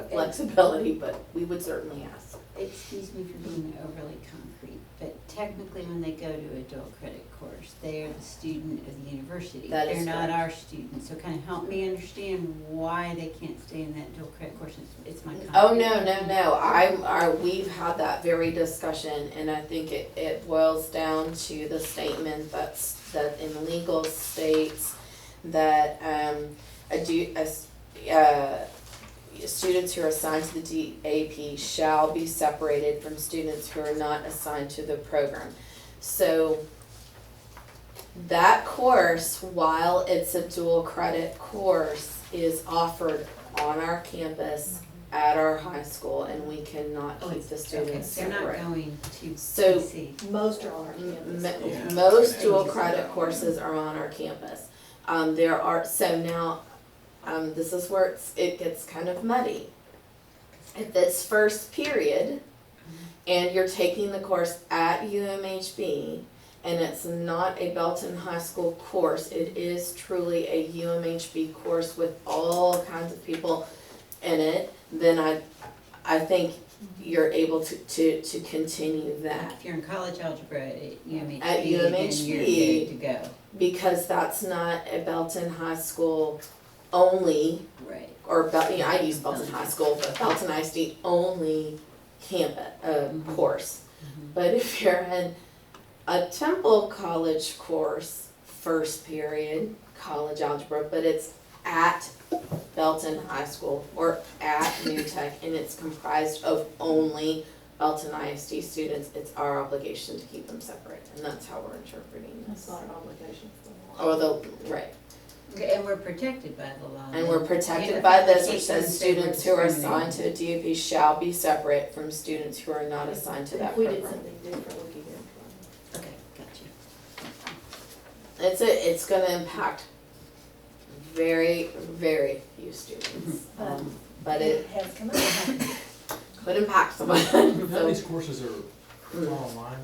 flexibility, but we would certainly ask. Excuse me for being overly concrete, but technically when they go to a dual credit course, they are the student of the university. That is They're not correct. our students, so kind of help me understand why they can't stay in that dual credit course. It's my concrete. Oh, no. We've had that very discussion, and I think it boils down to the statement that in legal states that, students who are assigned to the DAP shall be separated from students who are not assigned to the program. So that course, while it's a dual credit course, is offered on our campus at our high school, and we cannot keep the students They're not separate. going to So- PC. Most are on our campus. Most dual credit courses are on our campus. There are, so now, this is where it gets kind of muddy. If it's first period, and you're taking the course at UMHB, and it's not a Belton High School course, it is truly a UMHB course with all kinds of people in it, then I think you're able to continue that. If you're in college algebra at UMHB, At then you're UMHB. good to go. Because that's not a Belton High School only, Right. or I use Belton High School, but Belton ISD only campus, course. But if you're in a Temple College course, first period, college algebra, but it's at Belton High School or at New Tech, and it's comprised of only Belton ISD students, it's our obligation to keep them separate, and that's how we're interpreting That's this. not an obligation for the law. Although, right, Okay, and we're protected by the law. and we're protected Can't by this, take which says them say we're students who are assigned to discriminating. a DAP shall be separate from students who are not assigned to that If we did program. something different, we could get in trouble. Okay, gotcha. It's gonna impact very, very few students, but it has come up. could impact someone. How many So- of these courses are online,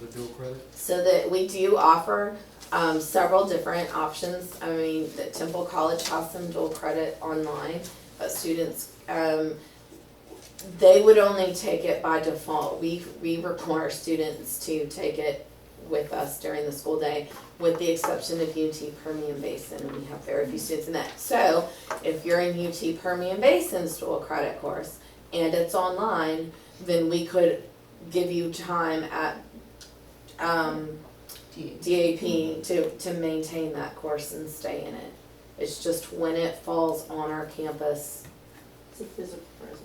the dual credit? So that we do offer several different options. I mean, the Temple College has some dual credit online, but students, they would only take it by default. We require students to take it with us during the school day, with the exception of UT Permian Basin, and we have very few students in that. So if you're in UT Permian Basin's dual credit course and it's online, then we could give you time at DAP to maintain that course and stay in it. It's just when it falls on our campus, It's a physical presence.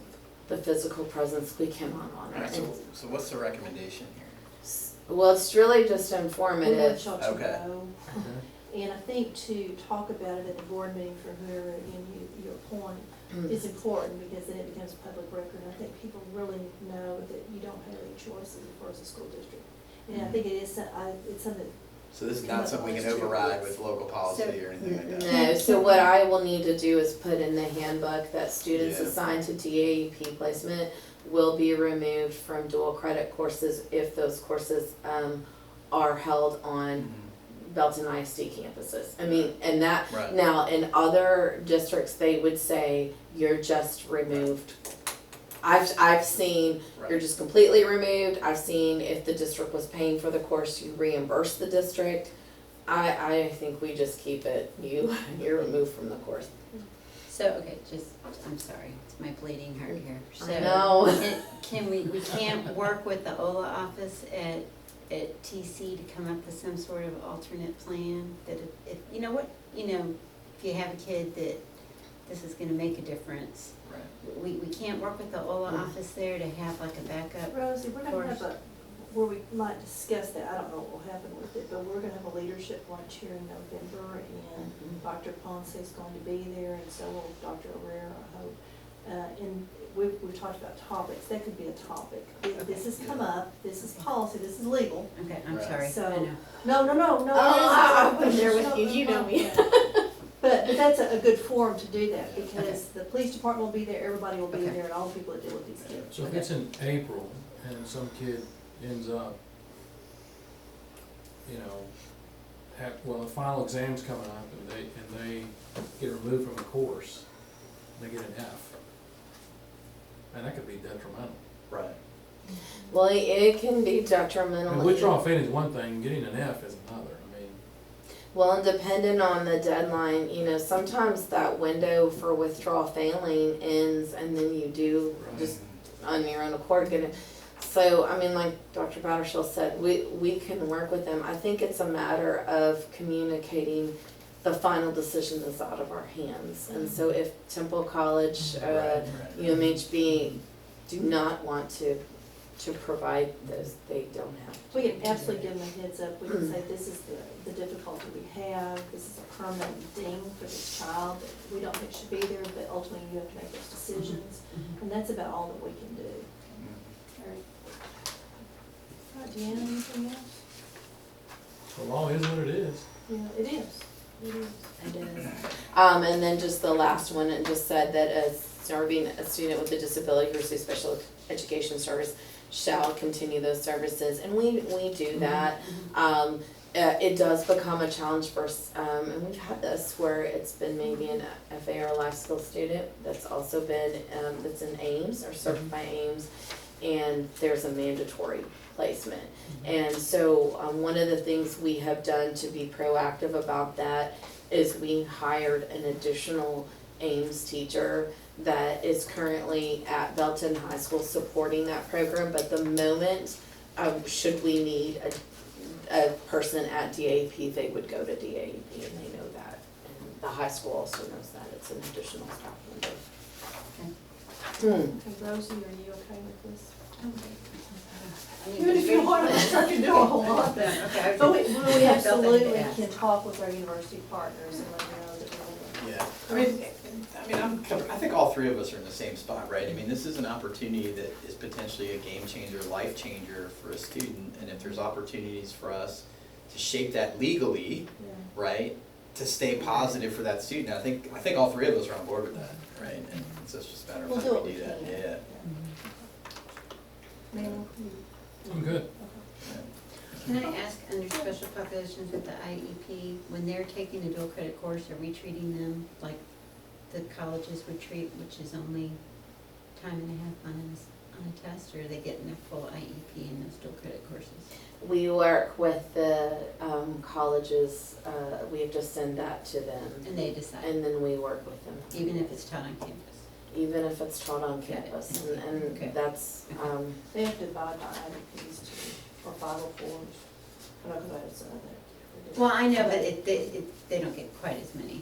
the physical presence, we cannot honor Alright, it. so what's the recommendation here? Well, it's really just We want informative. y'all to Okay. know. Okay. And I think to talk about it at the board meeting for whoever, again, you appoint, is important, because then it becomes public record. And I think people really know that you don't have any choices as far as the school district. And I think it is, it's something, So this is not something we can override with local policy or anything like that? No, so what I will need to do is put in the handbook that students Yeah. assigned to DAEP placement will be removed from dual credit courses if those courses are held on Mhm. Belton ISD campuses. I mean, and that, Right. now, in other districts, they would say you're just removed. I've seen, you're Right. just completely removed. I've seen if the district was paying for the course, you reimburse the district. I think we just keep it, you're removed from the course. So, okay, I'm sorry, it's my bleeding heart here. I know. So, can we can't work with the OLA office at TC to come up with some sort of alternate plan? That if you know what, if you have a kid that this is gonna make a difference, Right. we can't work with the OLA office there to have like a backup? Rosie, we're gonna have where we might discuss that, I don't know what will happen with it, but we're gonna have a leadership lunch here in November, and Dr. Ponce is going to be there, and so will Dr. Herrera, I hope. And we've talked about topics, that could be a topic. This has come up, this is policy, this is legal. Okay, I'm Right. sorry, So- I know. No. I've been there with you, you know me. But that's a good forum to do that, because the police department will be there, everybody will be Okay. there, and all the people that deal with these kids. So if it's in April and some kid ends up, the final exam's coming up and they get removed from the course, they get an F. And that could be detrimental. Right. Well, it can be detrimental. And withdrawal failing is one thing, getting an F is another, I mean. Well, and depending on the deadline, sometimes that window for withdrawal failing ends and then you do just on your own accord get it. So, I mean, like Dr. Battershill said, we can work with them. I think it's a matter of communicating the final decision is out of our hands. And so if Temple College, UMHB do not want to provide those, they don't have to. We can absolutely give them a heads up, we can say, this is the difficulty we have, this is a permanent ding for this child, that we don't think should be there, but ultimately you have to make those decisions, and that's about all that we can do. All right, Deanna, anything else? The law is what it is. Yeah, it is. It is. And then just the last one, it just said that as serving a student with a disability who receives special education service shall continue those services, and we do that. It does become a challenge for us, and we've had this where it's been maybe an FA or a life skills student that's also been, that's in Ames or served by Ames, and there's a mandatory placement. And so one of the things we have done to be proactive about that is we hired an additional Ames teacher that is currently at Belton High School supporting that program, but the moment, should we need a person at DAP, they would go to DAP, and they know that. And the high school also knows that, it's an additional staff member. Okay, Rosie, are you okay with this? I mean, Even if you want to, I can do a whole lot then. Okay, But we I felt that absolutely to ask. can talk with our university partners and let them know that we're gonna. Yeah, I think all three of us are in the same spot, right? I mean, this is an opportunity that is potentially a game changer, life changer for a student, and if there's opportunities for us to shape that legally, Yeah. right, to stay positive for that student, I think all three of us are on board with that, right? And so it's just a matter of We'll how do we it. do that, yeah. Ma'am, I'm good. okay. Can I ask, under special populations with the IEP, when they're taking a dual credit course, are we treating them like the colleges would treat, which is only time and a half on a test, or are they getting their full IEP and those dual credit courses? We work with the colleges, we have to send that to them, And they decide, and then we work with them. even if it's taught on campus? Even if it's taught on Got it. campus, Okay. and that's, They have to divide by IDPs too, or 504s. I'm not gonna say that. Well, I know, but they don't get quite as many.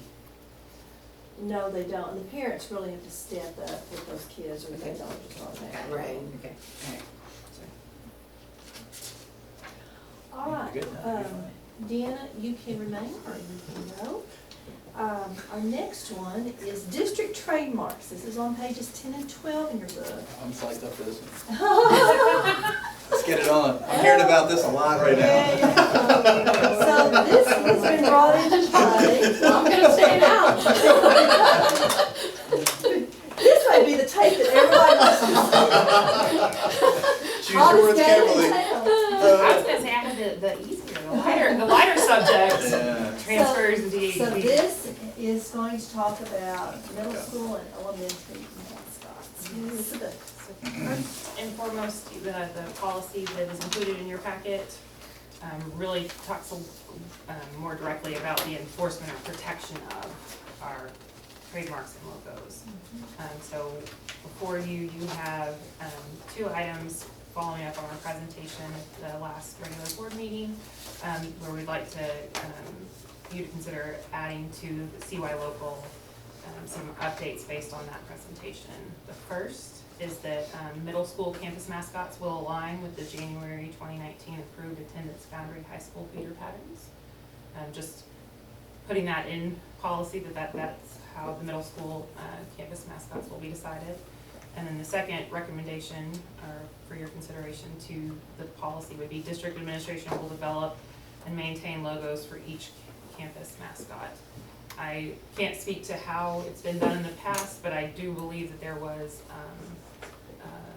No, they don't, and the parents really have to step up with those kids, or they don't just automatically. Right. Okay, all right. All right, Good, that'll be fine. Deanna, you can remain, or you can go. Our next one is district trademarks. This is on pages 10 and 12 in your book. I'm psyched up for this one. Let's get it on. I'm hearing about this a lot right now. So this has been brought into play. I'm gonna stand out. This may be the tape that everybody wants to see. Choose your words Hottest game in carefully. town. I was gonna say I had the easier, the lighter subjects, Yeah. transfers and So DAT. this is going to talk about middle school and elementary mascots. Elizabeth. First and foremost, the policy that is included in your packet really talks more directly about the enforcement or protection of our trademarks and logos. So before you have two items following up on our presentation at the last regular board meeting, where we'd like to, you to consider adding to the CY local some updates based on that presentation. The first is that middle school campus mascots will align with the January 2019 approved attendance boundary high school feeder patterns. Just putting that in policy that's how the middle school campus mascots will be decided. And then the second recommendation, or for your consideration to the policy, would be district administration will develop and maintain logos for each campus mascot. I can't speak to how it's been done in the past, but I do believe that there was,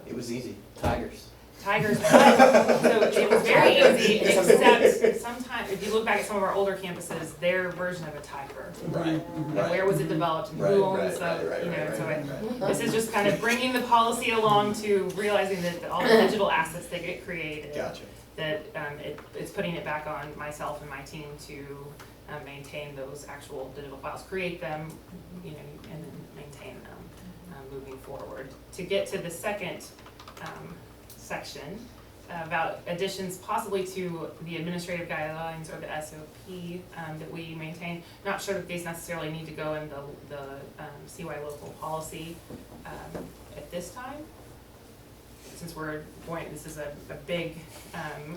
It was easy. Tigers. tigers, so it was very easy, except sometimes, if you look back at some of our older campuses, their version of a tiger. Right. And where was it developed, and who owns the, you know, so this is just kind of bringing the policy along to realizing that all the digital assets that get created, Gotcha. that it's putting it back on myself and my team to maintain those actual digital files, create them, you know, and then maintain them moving forward. To get to the second section about additions possibly to the administrative guidelines or the SOP that we maintain. Not sure that these necessarily need to go in the CY local policy at this time, since we're going, this is a big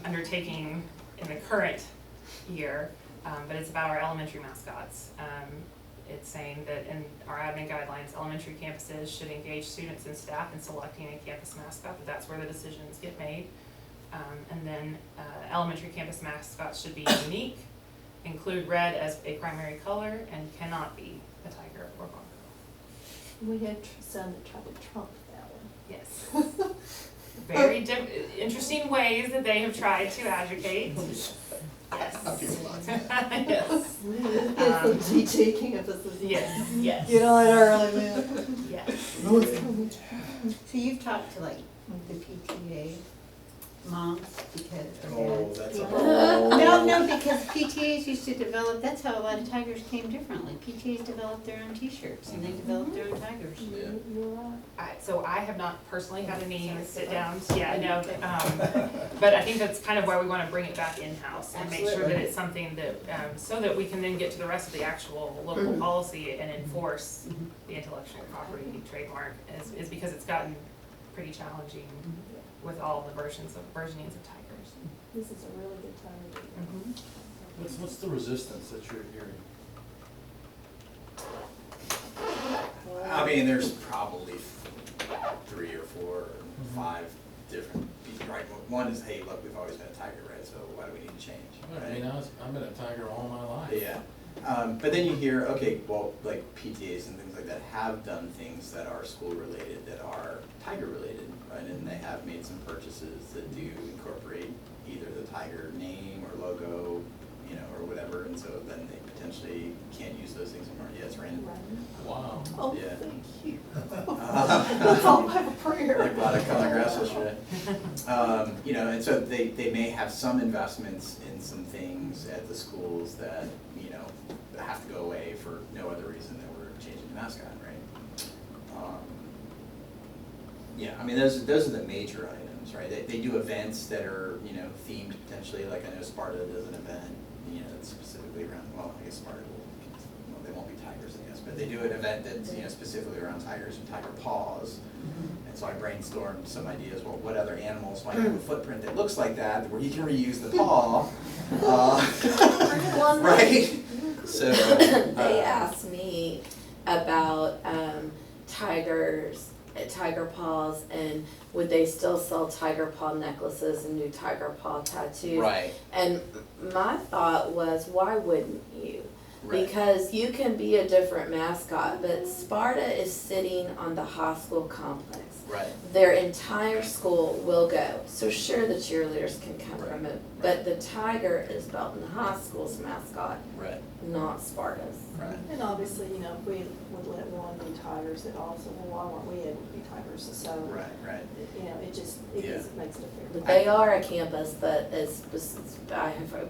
undertaking in the current year, but it's about our elementary mascots. It's saying that in our admin guidelines, elementary campuses should engage students and staff in selecting a campus mascot, but that's where the decisions get made. And then elementary campus mascots should be unique, include red as a primary color, and cannot be a tiger or bronco. We had some that tried to trump that one. Yes. Very interesting ways that they have tried to advocate. Yes. Yes. Get some GT campuses. Yes, yes. Get on it early, man. Yes. So you've talked to like the PTA moms because, Oh, or dads? that's a No, because PTAs used to develop, that's how a lot of tigers came differently. PTAs developed their own t-shirts and they developed their own tigers. Yeah. You're right. So I have not personally had any sit downs, yeah, no, but I think that's kind of why we wanna bring it back in-house and make sure that it's something that, so that we can then get to the rest of the actual local policy and enforce the intellectual property trademark, is because it's gotten pretty challenging with all the versionings of tigers. This is a really good time of year. What's the resistance that you're hearing? I mean, there's probably 3 or 4 or 5 different, right? One is, hey, look, we've always been a tiger, right? So why do we need to change? I mean, I've been a tiger all my life. Yeah. But then you hear, okay, well, like PTAs and things like that have done things that are school related, that are tiger related, right? And they have made some purchases that do incorporate either the tiger name or logo you know, or whatever, and so then they potentially can't use those things anymore. Yeah, it's raining. Wow. Oh, Yeah. thank you. Let's all have a prayer. Like a lot of cutting grass yesterday. You know, and so they may have some investments in some things at the schools that, you know, have to go away for no other reason than we're changing the mascot, right? Yeah, I mean, those are the major items, right? They do events that are, you know, themed potentially, like I know Sparta does an event, you know, that's specifically around, well, I guess Sparta will, well, they won't be tigers, I guess, but they do an event that's, you know, specifically around tigers and tiger paws. And so I brainstormed some ideas, well, what other animals might have a footprint that looks like that, where you can reuse the paw. Right? So. They asked me about tiger paws, and would they still sell tiger paw necklaces and do tiger paw tattoos? Right. And my thought was, why wouldn't you? Right. Because you can be a different mascot, but Sparta is sitting on the high school complex. Right. Their entire school will go. So sure, the cheerleaders can come Right. from it, but the tiger is Belton High School's mascot, Right. not Sparta's. Right. And obviously, you know, if we would let one be tigers, it also, well, why weren't we able to be tigers? So, Right. Right. you know, it just Yeah. makes it a fair. But they are a campus that is,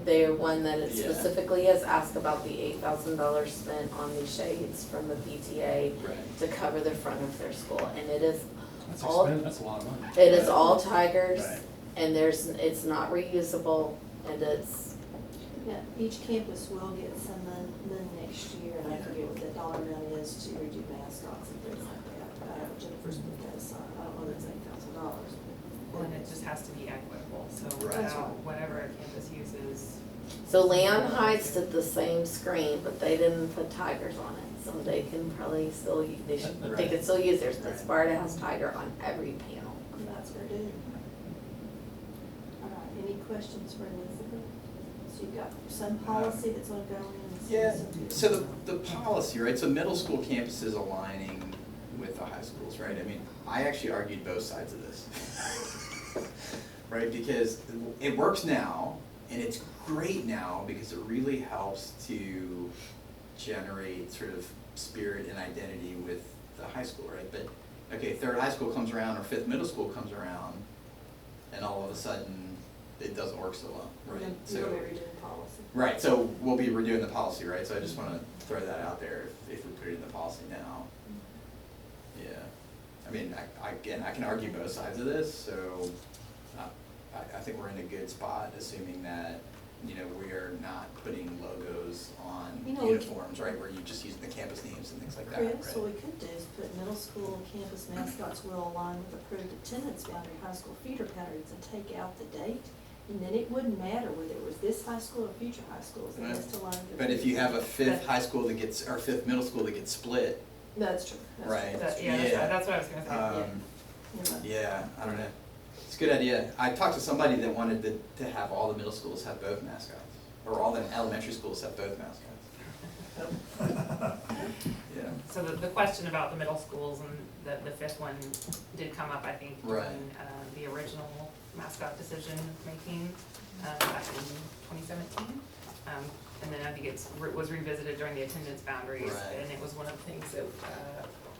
they are one that it Yeah. specifically has asked about the $8,000 spent on the shades from the PTA Right. to cover the front of their school, and it is That's all, expensive, that's a lot of money. it is all tigers, Right. and it's not reusable, and it's, Yeah, each campus will get some money next year, and I Yeah. forget what that dollar amount is to redo mascots and things like that. Jennifer's put that aside, I don't know if it's $8,000. Well, and it just has to be equitable, so Right. That's right. whatever a campus uses. so Leon Heights did the same screen, but they didn't put tigers on it, so they can probably still, they Right. can still use theirs, but Right. Sparta has tiger on every panel. And that's what they're doing. All right, any questions for Elizabeth? So you've got some policy that's gonna go in. Yeah, so the policy, right, so middle school campuses aligning with the high schools, right? I mean, I actually argued both sides of this. Right, because it works now, and it's great now because it really helps to generate sort of spirit and identity with the high school, right? But, okay, third high school comes around or fifth middle school comes around, and all of a sudden, it doesn't work so well, right? So. You'll be redoing policy. Right, so we'll be redoing the policy, right? So I just wanna throw that out there if we put it in the policy now. Yeah, I mean, again, I can argue both sides of this, so I think we're in a good spot, assuming that, you know, we are not putting logos on You know, we can- uniforms, right? Where you're just using the campus names and things like that, right? Chris, what we could do is put middle school campus mascots will align with approved attendance boundary high school feeder patterns and take out the date. And then it wouldn't matter whether it was this high school or future high schools, it has to align with. But if you have a fifth high school that gets, or fifth middle school that gets split, That's true. That's Right. true. That's what I was gonna say. You're right. yeah, I don't know. It's a good idea. I talked to somebody that wanted to have all the middle schools have both mascots, or all the elementary schools have both mascots. Yeah. So the question about the middle schools and the fifth one did come up, I think, Right. during the original mascot decision making back in 2017. And then I think was revisited during the attendance boundaries, Right. and it was one of the things that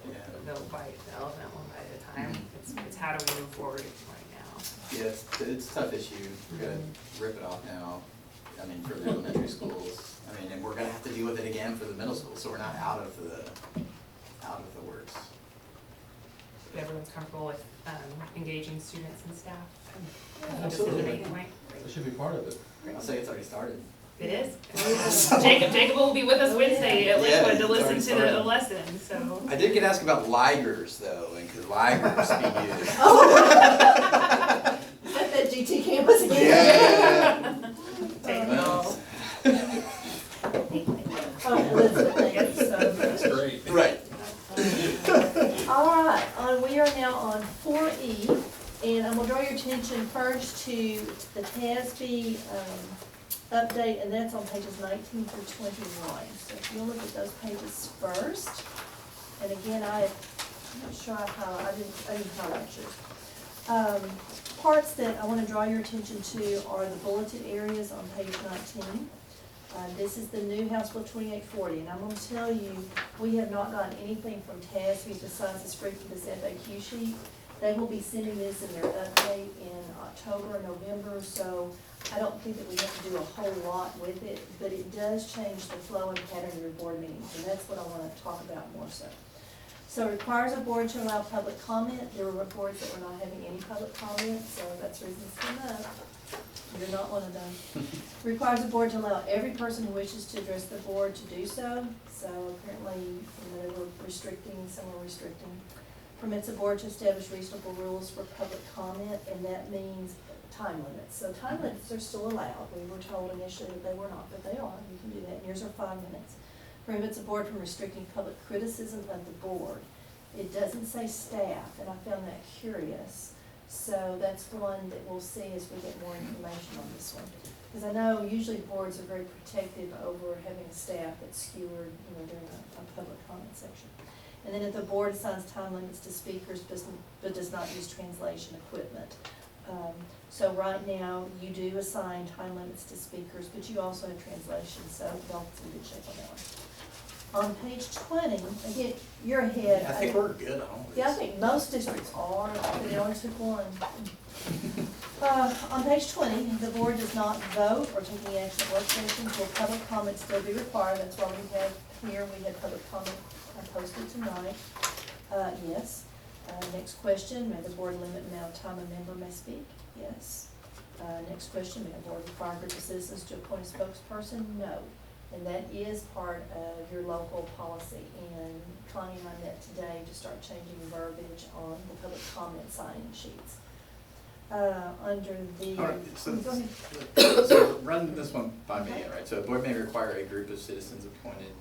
Yeah. they'll bite the elephant one bite at a time. It's how do we move forward right now? Yeah, it's a tough issue. We're gonna rip it off now. I mean, for the elementary schools. I mean, and we're gonna have to deal with it again for the middle school, so we're not out of the works. Everyone's comfortable with engaging students and staff Yeah, in the absolutely. decision-making point? That should be part of it. I'll say it's already started. It is. Jacob will be with us Wednesday at Yeah, Lakewood to it's listen already to started. the lesson, so. I did get asked about ligers though, and could ligers be used? Is that GT campus again? Yeah. Take it Well, All right, Elizabeth, thank you so much. That's great. Right. All right, we are now on 4E, and I'm gonna draw your attention first to the TASB update, and that's on pages 19 through 21. So if you'll look at those pages first, and again, I'm not sure I didn't highlight yours. Parts that I wanna draw your attention to are the bulleted areas on page 19. This is the new House Bill 2840, and I'm gonna tell you, we have not gotten anything from TASB besides this FAQ sheet. They will be sending this in their update in October or November, so I don't think that we have to do a whole lot with it, but it does change the flow and pattern of your board meetings, and that's what I wanna talk about more so. So it requires a board to allow public comment. There were reports that we're not having any public comment, so that's reason to come up. You're not one of them. Requires a board to allow every person who wishes to address the board to do so. So apparently, they were restricting, some were restricting. Permits a board to establish reasonable rules for public comment, and that means time limits. So time limits are still allowed. We were told initially that they were not, but they are. You can do that, and yours are 5 minutes. Prohibits a board from restricting public criticism of the board. It doesn't say staff, and I found that curious. So that's one that we'll see as we get more information on this one. Because I know usually boards are very protective over having a staff that's skewered, during a public comment section. And then if the board assigns time limits to speakers but does not use translation equipment. So right now, you do assign time limits to speakers, but you also have translation, so y'all's in good shape on that one. On page 20, again, you're ahead. I think we're good on all this. Yeah, I think most districts are, but they only took one. On page 20, the board does not vote or take any action at work sessions. Will public comment still be required? That's why we have here, we had public comment posted tonight. Yes. Next question, may the board limit the amount of time a member may speak? Yes. Next question, may the board require a group of citizens to appoint a spokesperson? No. And that is part of your local policy. And Connie and I met today to start changing verbiage on the public comment signing sheets. Under the. All right, so, Go ahead. so run this one by me, right? So a board may require a group of citizens appointed,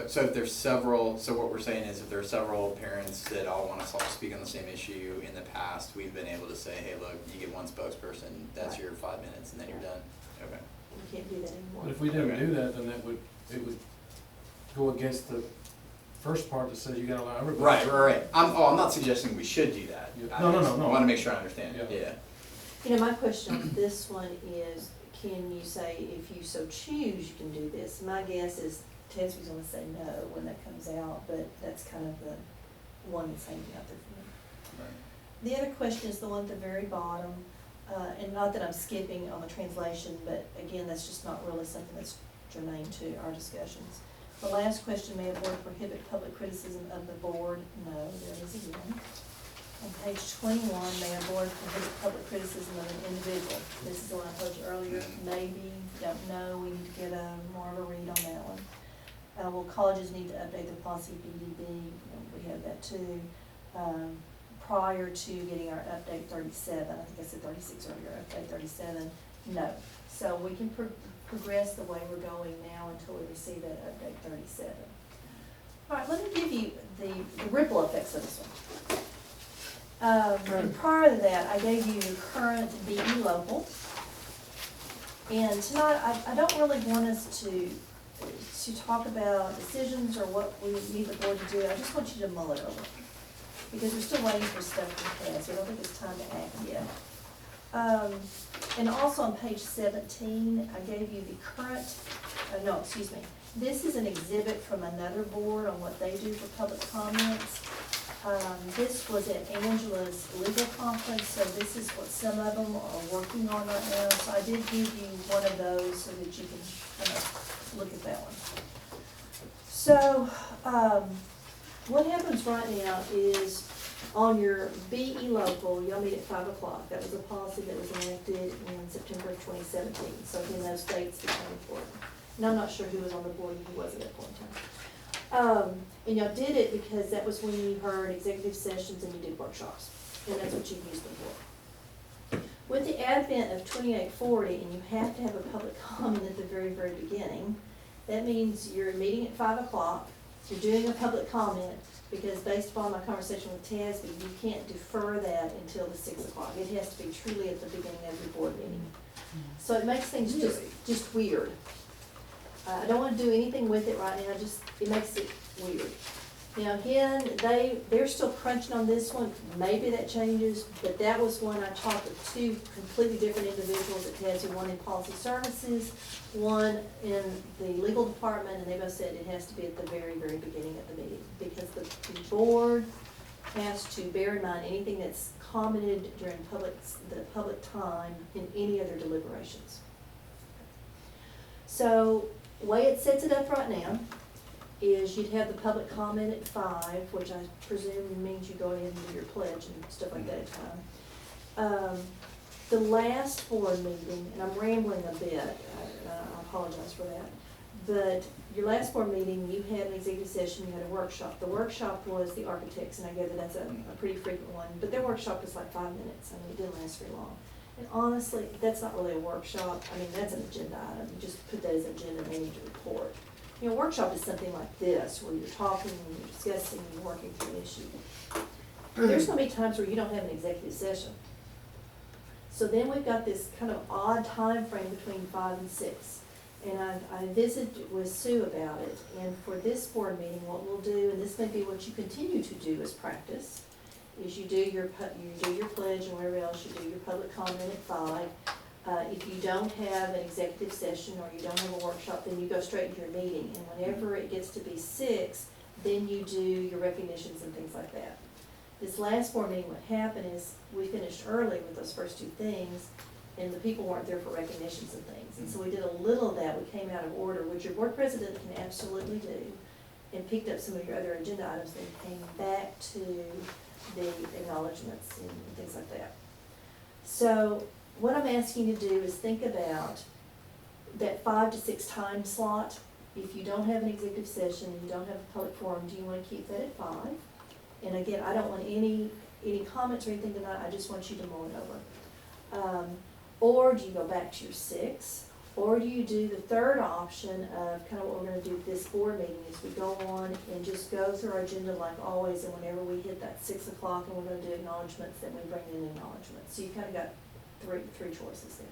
so if there's several, so what we're saying is if there are several parents that all want to speak on the same issue in the past, we've been able to say, hey, look, you get one spokesperson, that's Right. your 5 minutes, and then you're done. Okay. You can't do that anymore. But if we didn't Okay. do that, then it would go against the first part that says you gotta allow everybody. Right. I'm not suggesting we should do that. Yeah. I No. want to make sure I understand. Yeah. My question on this one is, can you say, if you so choose, you can do this? My guess is TASB's gonna say no when that comes out, but that's kind of the one that's hanging out there for me. Right. The other question is the one at the very bottom, and not that I'm skipping on the translation, but again, that's just not really something that's germane to our discussions. The last question, may a board prohibit public criticism of the board? No, there is again. On page 21, may a board prohibit public criticism of an individual? This is the one I told you earlier, maybe, don't know, we need to get more of a read on that one. Will colleges need to update their policy BDB? We have that too. Prior to getting our update 37, I think I said 36 earlier, update 37, no. So we can progress the way we're going now until we receive that update 37. All right, let me give you the ripple effects of this one. And prior to that, I gave you your current BE local. And tonight, I don't really want us to talk about decisions or what we need the board to do. I just want you to mull it over. Because we're still waiting for stuff to pass, so I don't think it's time to act yet. And also on page 17, I gave you the current, this is an exhibit from another board on what they do for public comments. This was at Angela's legal conference, so this is what some of them are working on right now. So I did give you one of those so that you can kind of look at that one. So, what happens right now is on your BE local, y'all meet at 5 o'clock. That was a policy that was enacted in September of 2017. So again, those dates become important. And I'm not sure who was on the board and who wasn't at one time. And y'all did it because that was when you heard executive sessions and you did workshops. And that's what you used them for. With the advent of 2840, and you have to have a public comment at the very, very beginning, that means you're meeting at 5 o'clock. You're doing a public comment, because based upon my conversation with TASB, you can't defer that until the 6 o'clock. It has to be truly at the beginning of your board meeting. So it makes things just weird. I don't want to do anything with it right now, it makes it weird. Now, again, they're still crunching on this one, maybe that changes, but that was one I talked with two completely different individuals at TASB, one in policy services, one in the legal department, and they both said it has to be at the very, very beginning of the meeting, because the board has to bear in mind anything that's commented during the public time in any other deliberations. So, the way it sets it up right now is you'd have the public comment at 5, which I presume means you go ahead and do your pledge and stuff like that at time. The last board meeting, and I'm rambling a bit, I apologize for that, but your last board meeting, you had an executive session, you had a workshop. The workshop was the architects, and I gather that's a pretty frequent one, but their workshop was like 5 minutes, I mean, it didn't last very long. And honestly, that's not really a workshop, I mean, that's an agenda item, you just put that as an agenda and they need to report. You know, workshop is something like this, where you're talking, you're discussing, you're working through an issue. There's gonna be times where you don't have an executive session. So then we've got this kind of odd time frame between 5 and 6. And I visited with Sue about it, and for this board meeting, what we'll do, and this may be what you continue to do as practice, is you do your pledge and whatever else, you do your public comment at 5. If you don't have an executive session or you don't have a workshop, then you go straight into your meeting. And whenever it gets to be 6, then you do your recognitions and things like that. This last board meeting, what happened is we finished early with those first 2 things, and the people weren't there for recognitions and things. And so we did a little of that, we came out of order, which your board president can absolutely do, and picked up some of your other agenda items, then came back to the acknowledgements and things like that. So what I'm asking you to do is think about that 5 to 6 time slot. If you don't have an executive session and you don't have a public forum, do you want to keep that at 5? And again, I don't want any comments or anything tonight, I just want you to mull it over. Or do you go back to your 6? Or do you do the third option of kind of what we're gonna do with this board meeting, is we go on and just go through our agenda like always, and whenever we hit that 6 o'clock and we're gonna do acknowledgements, then we bring in acknowledgements. So you kind of got three choices there.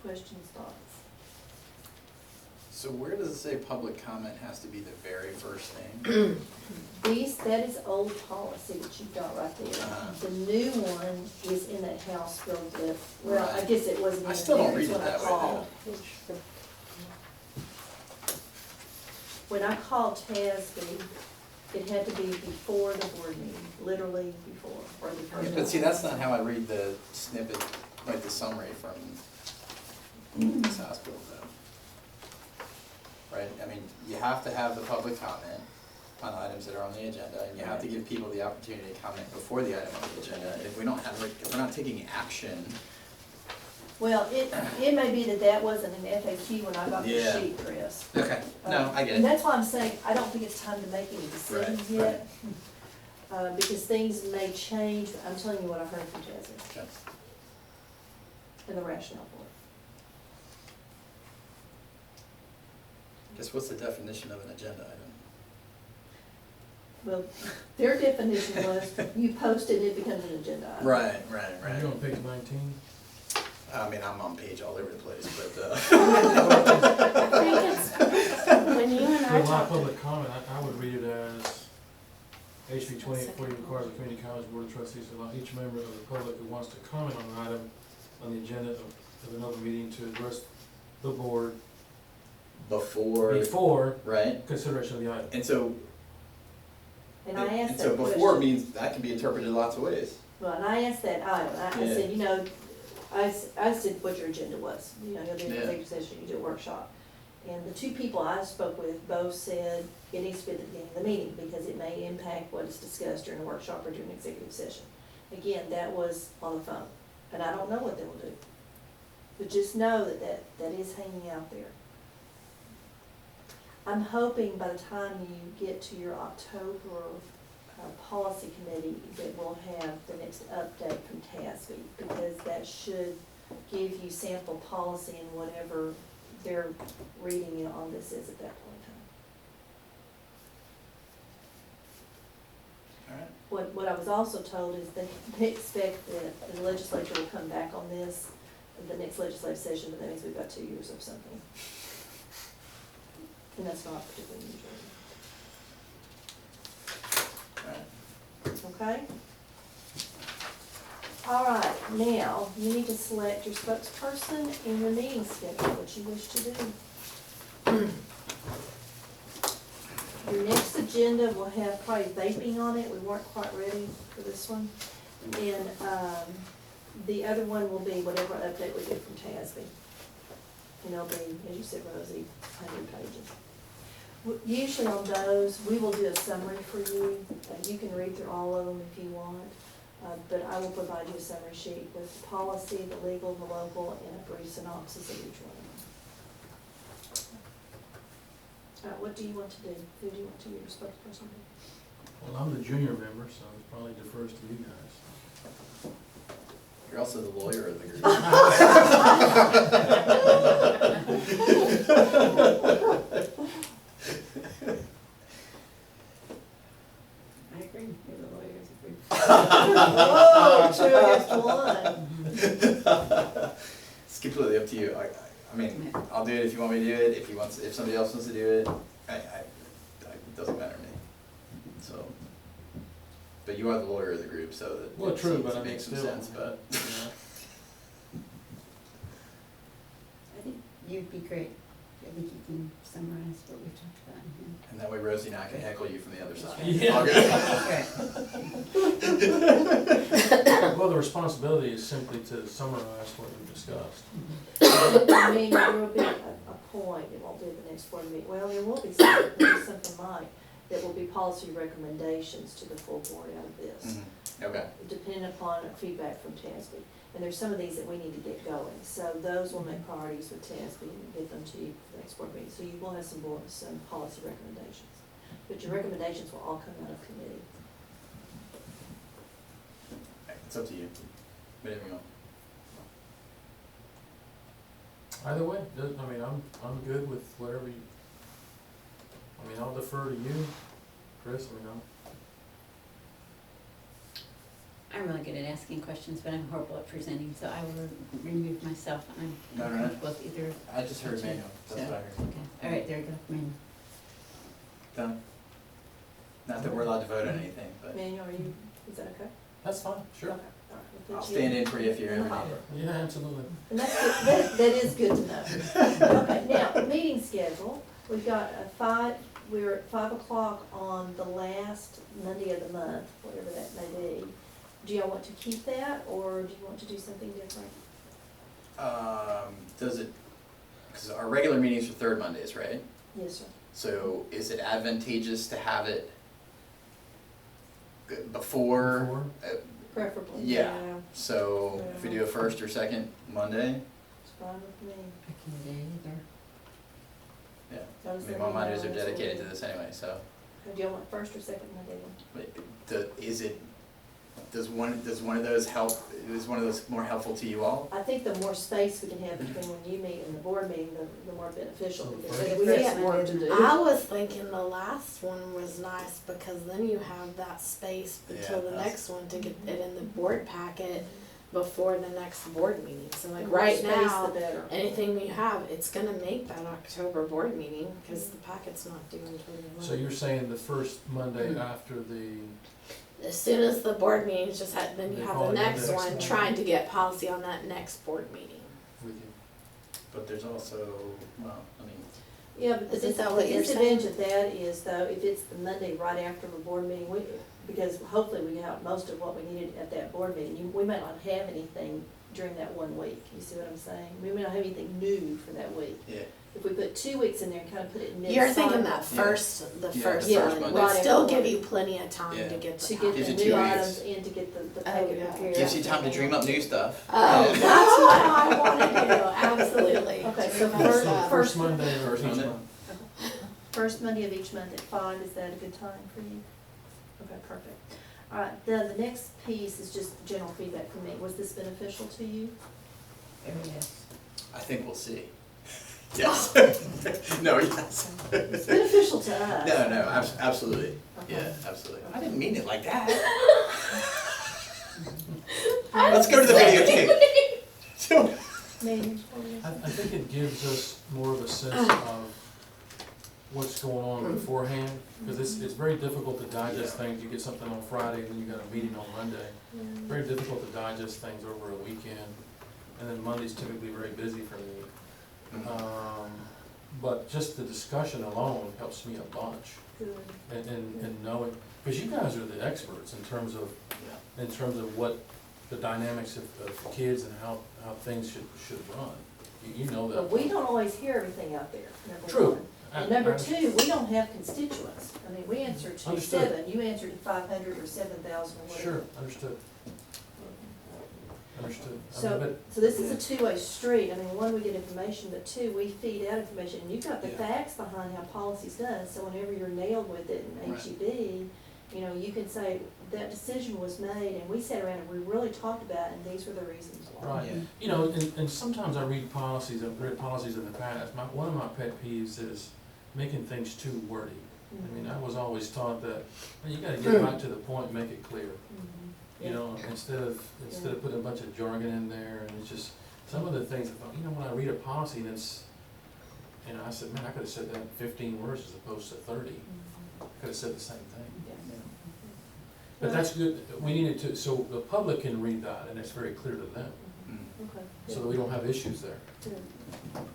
Questions, thoughts? So where does it say public comment has to be the very first thing? That is old policy that you've got right there. The new one is in that House bill that, well, I Right. guess it wasn't I in still there, don't it's read it what I that way, called. When I called TASB, it had to be before the board meeting, literally before, or the Yeah, first. but see, that's not how I read the snippet, like the summary from this House bill though. Right, I mean, you have to have the public comment on items that are on the agenda, and you have to give people the opportunity to comment before the item on the agenda. If we don't have, if we're not taking action, Well, it may be that wasn't an FAQ when I got the Yeah. sheet, Chris. okay, no, I get And it. that's why I'm saying, I don't think it's time to make any decisions Right, yet. Because things may change, I'm telling you what I heard from TASB Okay. and the rationale for it. Guess what's the definition of an agenda item? Well, their definition was, you post it, it becomes an agenda item. Right, Are you on page 19? I mean, I'm on page all over the place, but, I think it's, when you and For I a lot of talked, public comment, I would read it as HB 2840 requires the community college board of trustees to allow each member of the public who wants to comment on an item on the agenda of another meeting to address the board before right? consideration of the item. And so, And I asked and that so question. before means, that can be interpreted lots of ways. Well, and I asked that item, I Yeah. said, you know, I said what your agenda was, you know, you'll do an Yeah. executive session, you do a workshop. And the 2 people I spoke with both said it needs to be at the beginning of the meeting, because it may impact what is discussed during a workshop or during an executive session. Again, that was on the phone, and I don't know what they will do. But just know that is hanging out there. I'm hoping by the time you get to your October policy committee that we'll have the next update from TASB, because that should give you sample policy and whatever their reading on this is at that point in time. All right. What I was also told is that they expect that the legislature will come back on this in the next legislative session, but that means we've got 2 years of something. and that's not particularly usual. Alright. Okay? All right, now, you need to select your spokesperson and your meeting schedule, what you wish to do. Your next agenda will have probably vaping on it, we weren't quite ready for this one. And, the other one will be whatever update we get from TASB. And it'll be, as you said, Rosie, 100 pages. Usually on those, we will do a summary for you. You can read through all of them if you want, but I will provide you a summary sheet with the policy, the legal, the local, and a brief synopsis of each one of them. What do you want to do? Who do you want to be your spokesperson? Well, I'm the junior member, so it probably defers to you guys. You're also the lawyer of the group. I agree, you're the lawyers agree. Whoa, 2 against 1. It's completely up to you. I mean, I'll do it if you want me to do it. If somebody else wants to do it, it doesn't matter to me. So, but you are the lawyer of the group, so that Well, it true, seems but to I mean, make some still, sense. But you know. I think you'd be great. I think you can summarize what we've talked about in here. and that way Rosie and I can heckle you from the other side. Yeah. All good. Well, the responsibility is simply to summarize what we discussed. I mean, there will be a point, it won't be at the next board meeting, well, there will be some, maybe something like, that will be policy recommendations to the full board out of this, Mhm. Okay. depending upon feedback from TASB. And there's some of these that we need to get going, so those will make priorities with TASB and get them to you for the next board meeting. So you will have some policy recommendations, but your recommendations will all come out of committee. It's up to you. Whatever you want. Either way, I mean, I'm good with whatever you, I mean, I'll defer to you, Chris, I mean, I'm really good at asking questions, but I'm horrible at presenting, so I will remove myself. I'm No, no, no. comfortable with either. I just heard manual. That's So, what I heard. Okay, all right, there you go, Manuel. Done. Not that we're allowed to vote on anything, but Manuel, is that okay? that's fine, sure. Okay, all right, we'll I'll put you stand in for you if you're in the ever hopper. needed. Yeah, absolutely. And that's good, that is good to know. Okay, now, meeting schedule, we've got we're at 5 o'clock on the last Monday of the month, whatever that may be. Do y'all want to keep that, or do you want to do something different? Does it, because our regular meetings are third Mondays, right? Yes, sir. So is it advantageous to have it before? Before? Preferably, Yeah. yeah, So if we do a first or second Monday, it's fine with me. I can do either. yeah. I'll I just mean, let my you Mondays know are as well. dedicated to this anyway, so. Do y'all want first or second Monday one? Does one of those help, is one of those more helpful to you all? I think the more space we can have between when you meet and the board meeting, the more beneficial, So because first- we have some work to do. I was thinking the last one was nice because then you have that space until the that's- next one to get it in the board packet before the next board meeting. So like The more right space, now, the better. anything we have, it's gonna make that October board meeting because the packet's not due until the So you're saying the first Monday after the, As soon as the board meetings just had, then you They have call the it the next next one, one. trying to get policy on that next board meeting. with you? But there's also, well, I mean, Yeah, but the Isn't that what you're disadvantage of that is though, if it's the Monday right after the board meeting, because hopefully we have most of what we needed at that board meeting, we might not have anything during that 1 week, you see what I'm saying? We may not have anything new for that week. yeah. If we put 2 weeks in there and kind of put it mid-cycle. You're thinking that Yeah. first, the Yeah, first the one, first would Monday. still Right give after. you plenty of time Yeah. to get To the get Gives the you packet. 2 new weeks. items and to get the Oh, packet yeah. prepared. Gives you time to dream up new stuff. Oh, that's what I wanna do, absolutely. Okay, so Dream up first- stuff. First Monday of First each Monday. month. First Monday of each month at 5, is that a good time for you? Okay, perfect. All right, then the next piece is just general feedback from me. Was this beneficial to you? Very yes. I think we'll see. Yes. No, yes. It's beneficial to us. No, absolutely. Okay. Yeah, absolutely. I didn't mean it like that. Let's go to the videotape. Maybe, what do you I think? think it gives us more of a sense of beforehand, because it's very difficult to digest things. You get something on Friday, and then you got a meeting on Monday. Very difficult to digest things over a weekend, and then Monday's typically very busy for me. But just the discussion alone helps me a bunch, Good. and knowing, because you guys are the experts in terms of what the dynamics of kids and how things should run. You know that. But we don't always hear everything out there, number True. one. And number two, we don't have constituents. I mean, we answer to Understood. 7, you answer to 500 or 7,000 or whatever. Sure, understood. I mean, So this is a two-way street. I mean, one, we get information, but two, we feed out information. And you've got the Yeah. facts behind how policy's done, so whenever you're nailed with it in Right. HEB, you know, you can say, that decision was made, and we sat around and we really talked about it, and these were the reasons why. Right, Yeah. you know, and sometimes I read policies, I've read policies in the past, one of my pet peeves is making things too wordy. I mean, I was always taught that, well, you gotta get right to the point, make it clear. You know, instead of putting a bunch of jargon in there, and it's just, some of the things, you know, when I read a policy, and it's, you know, I said, man, I could've said that in 15 words as opposed to 30. I could've said the same thing. But that's good, we needed to, so the public can read that, and it's very clear to them, Okay. so that we don't have issues there. Good.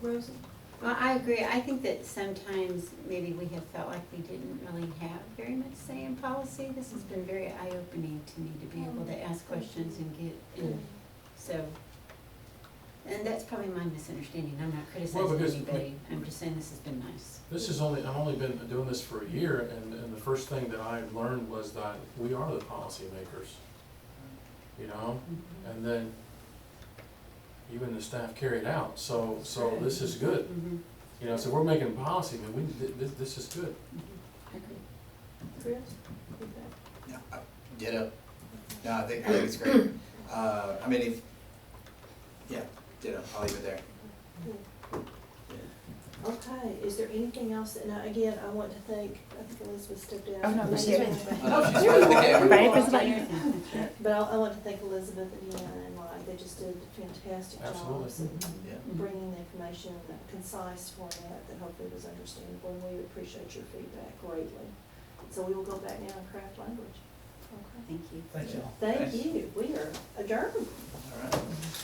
Rosie? Well, I agree. I think that sometimes maybe we have felt like we didn't really have very much say in policy. This has been very eye-opening to me to be able to ask questions and get, and so, and that's probably my misunderstanding. I'm not criticizing because anybody. I'm just saying this has been nice. I've only been doing this for a year, and the first thing that I learned was that we are the policymakers, you know? And then you and the staff carry it out, so this is good. You know, so we're making policy, man, this is good. I agree. Chris? Feedback? Yeah, ditto. No, I think it's great. I mean, ditto, I'll leave it there. Okay, is there anything else, and again, I want to thank, I think Elizabeth stepped out. Oh, no, Maybe she's she's right. back. Oh, she's right there. Right, Chris, about your- But I want to thank Elizabeth and Deanna and Mike, they just did fantastic Absolutely. jobs in Yeah. bringing the information in a concise format that hopefully was understandable, and we appreciate your feedback greatly. So we will go back now and craft language. Okay. Thank you. Thank you. Thank Thanks. you, we are adjourned. All right.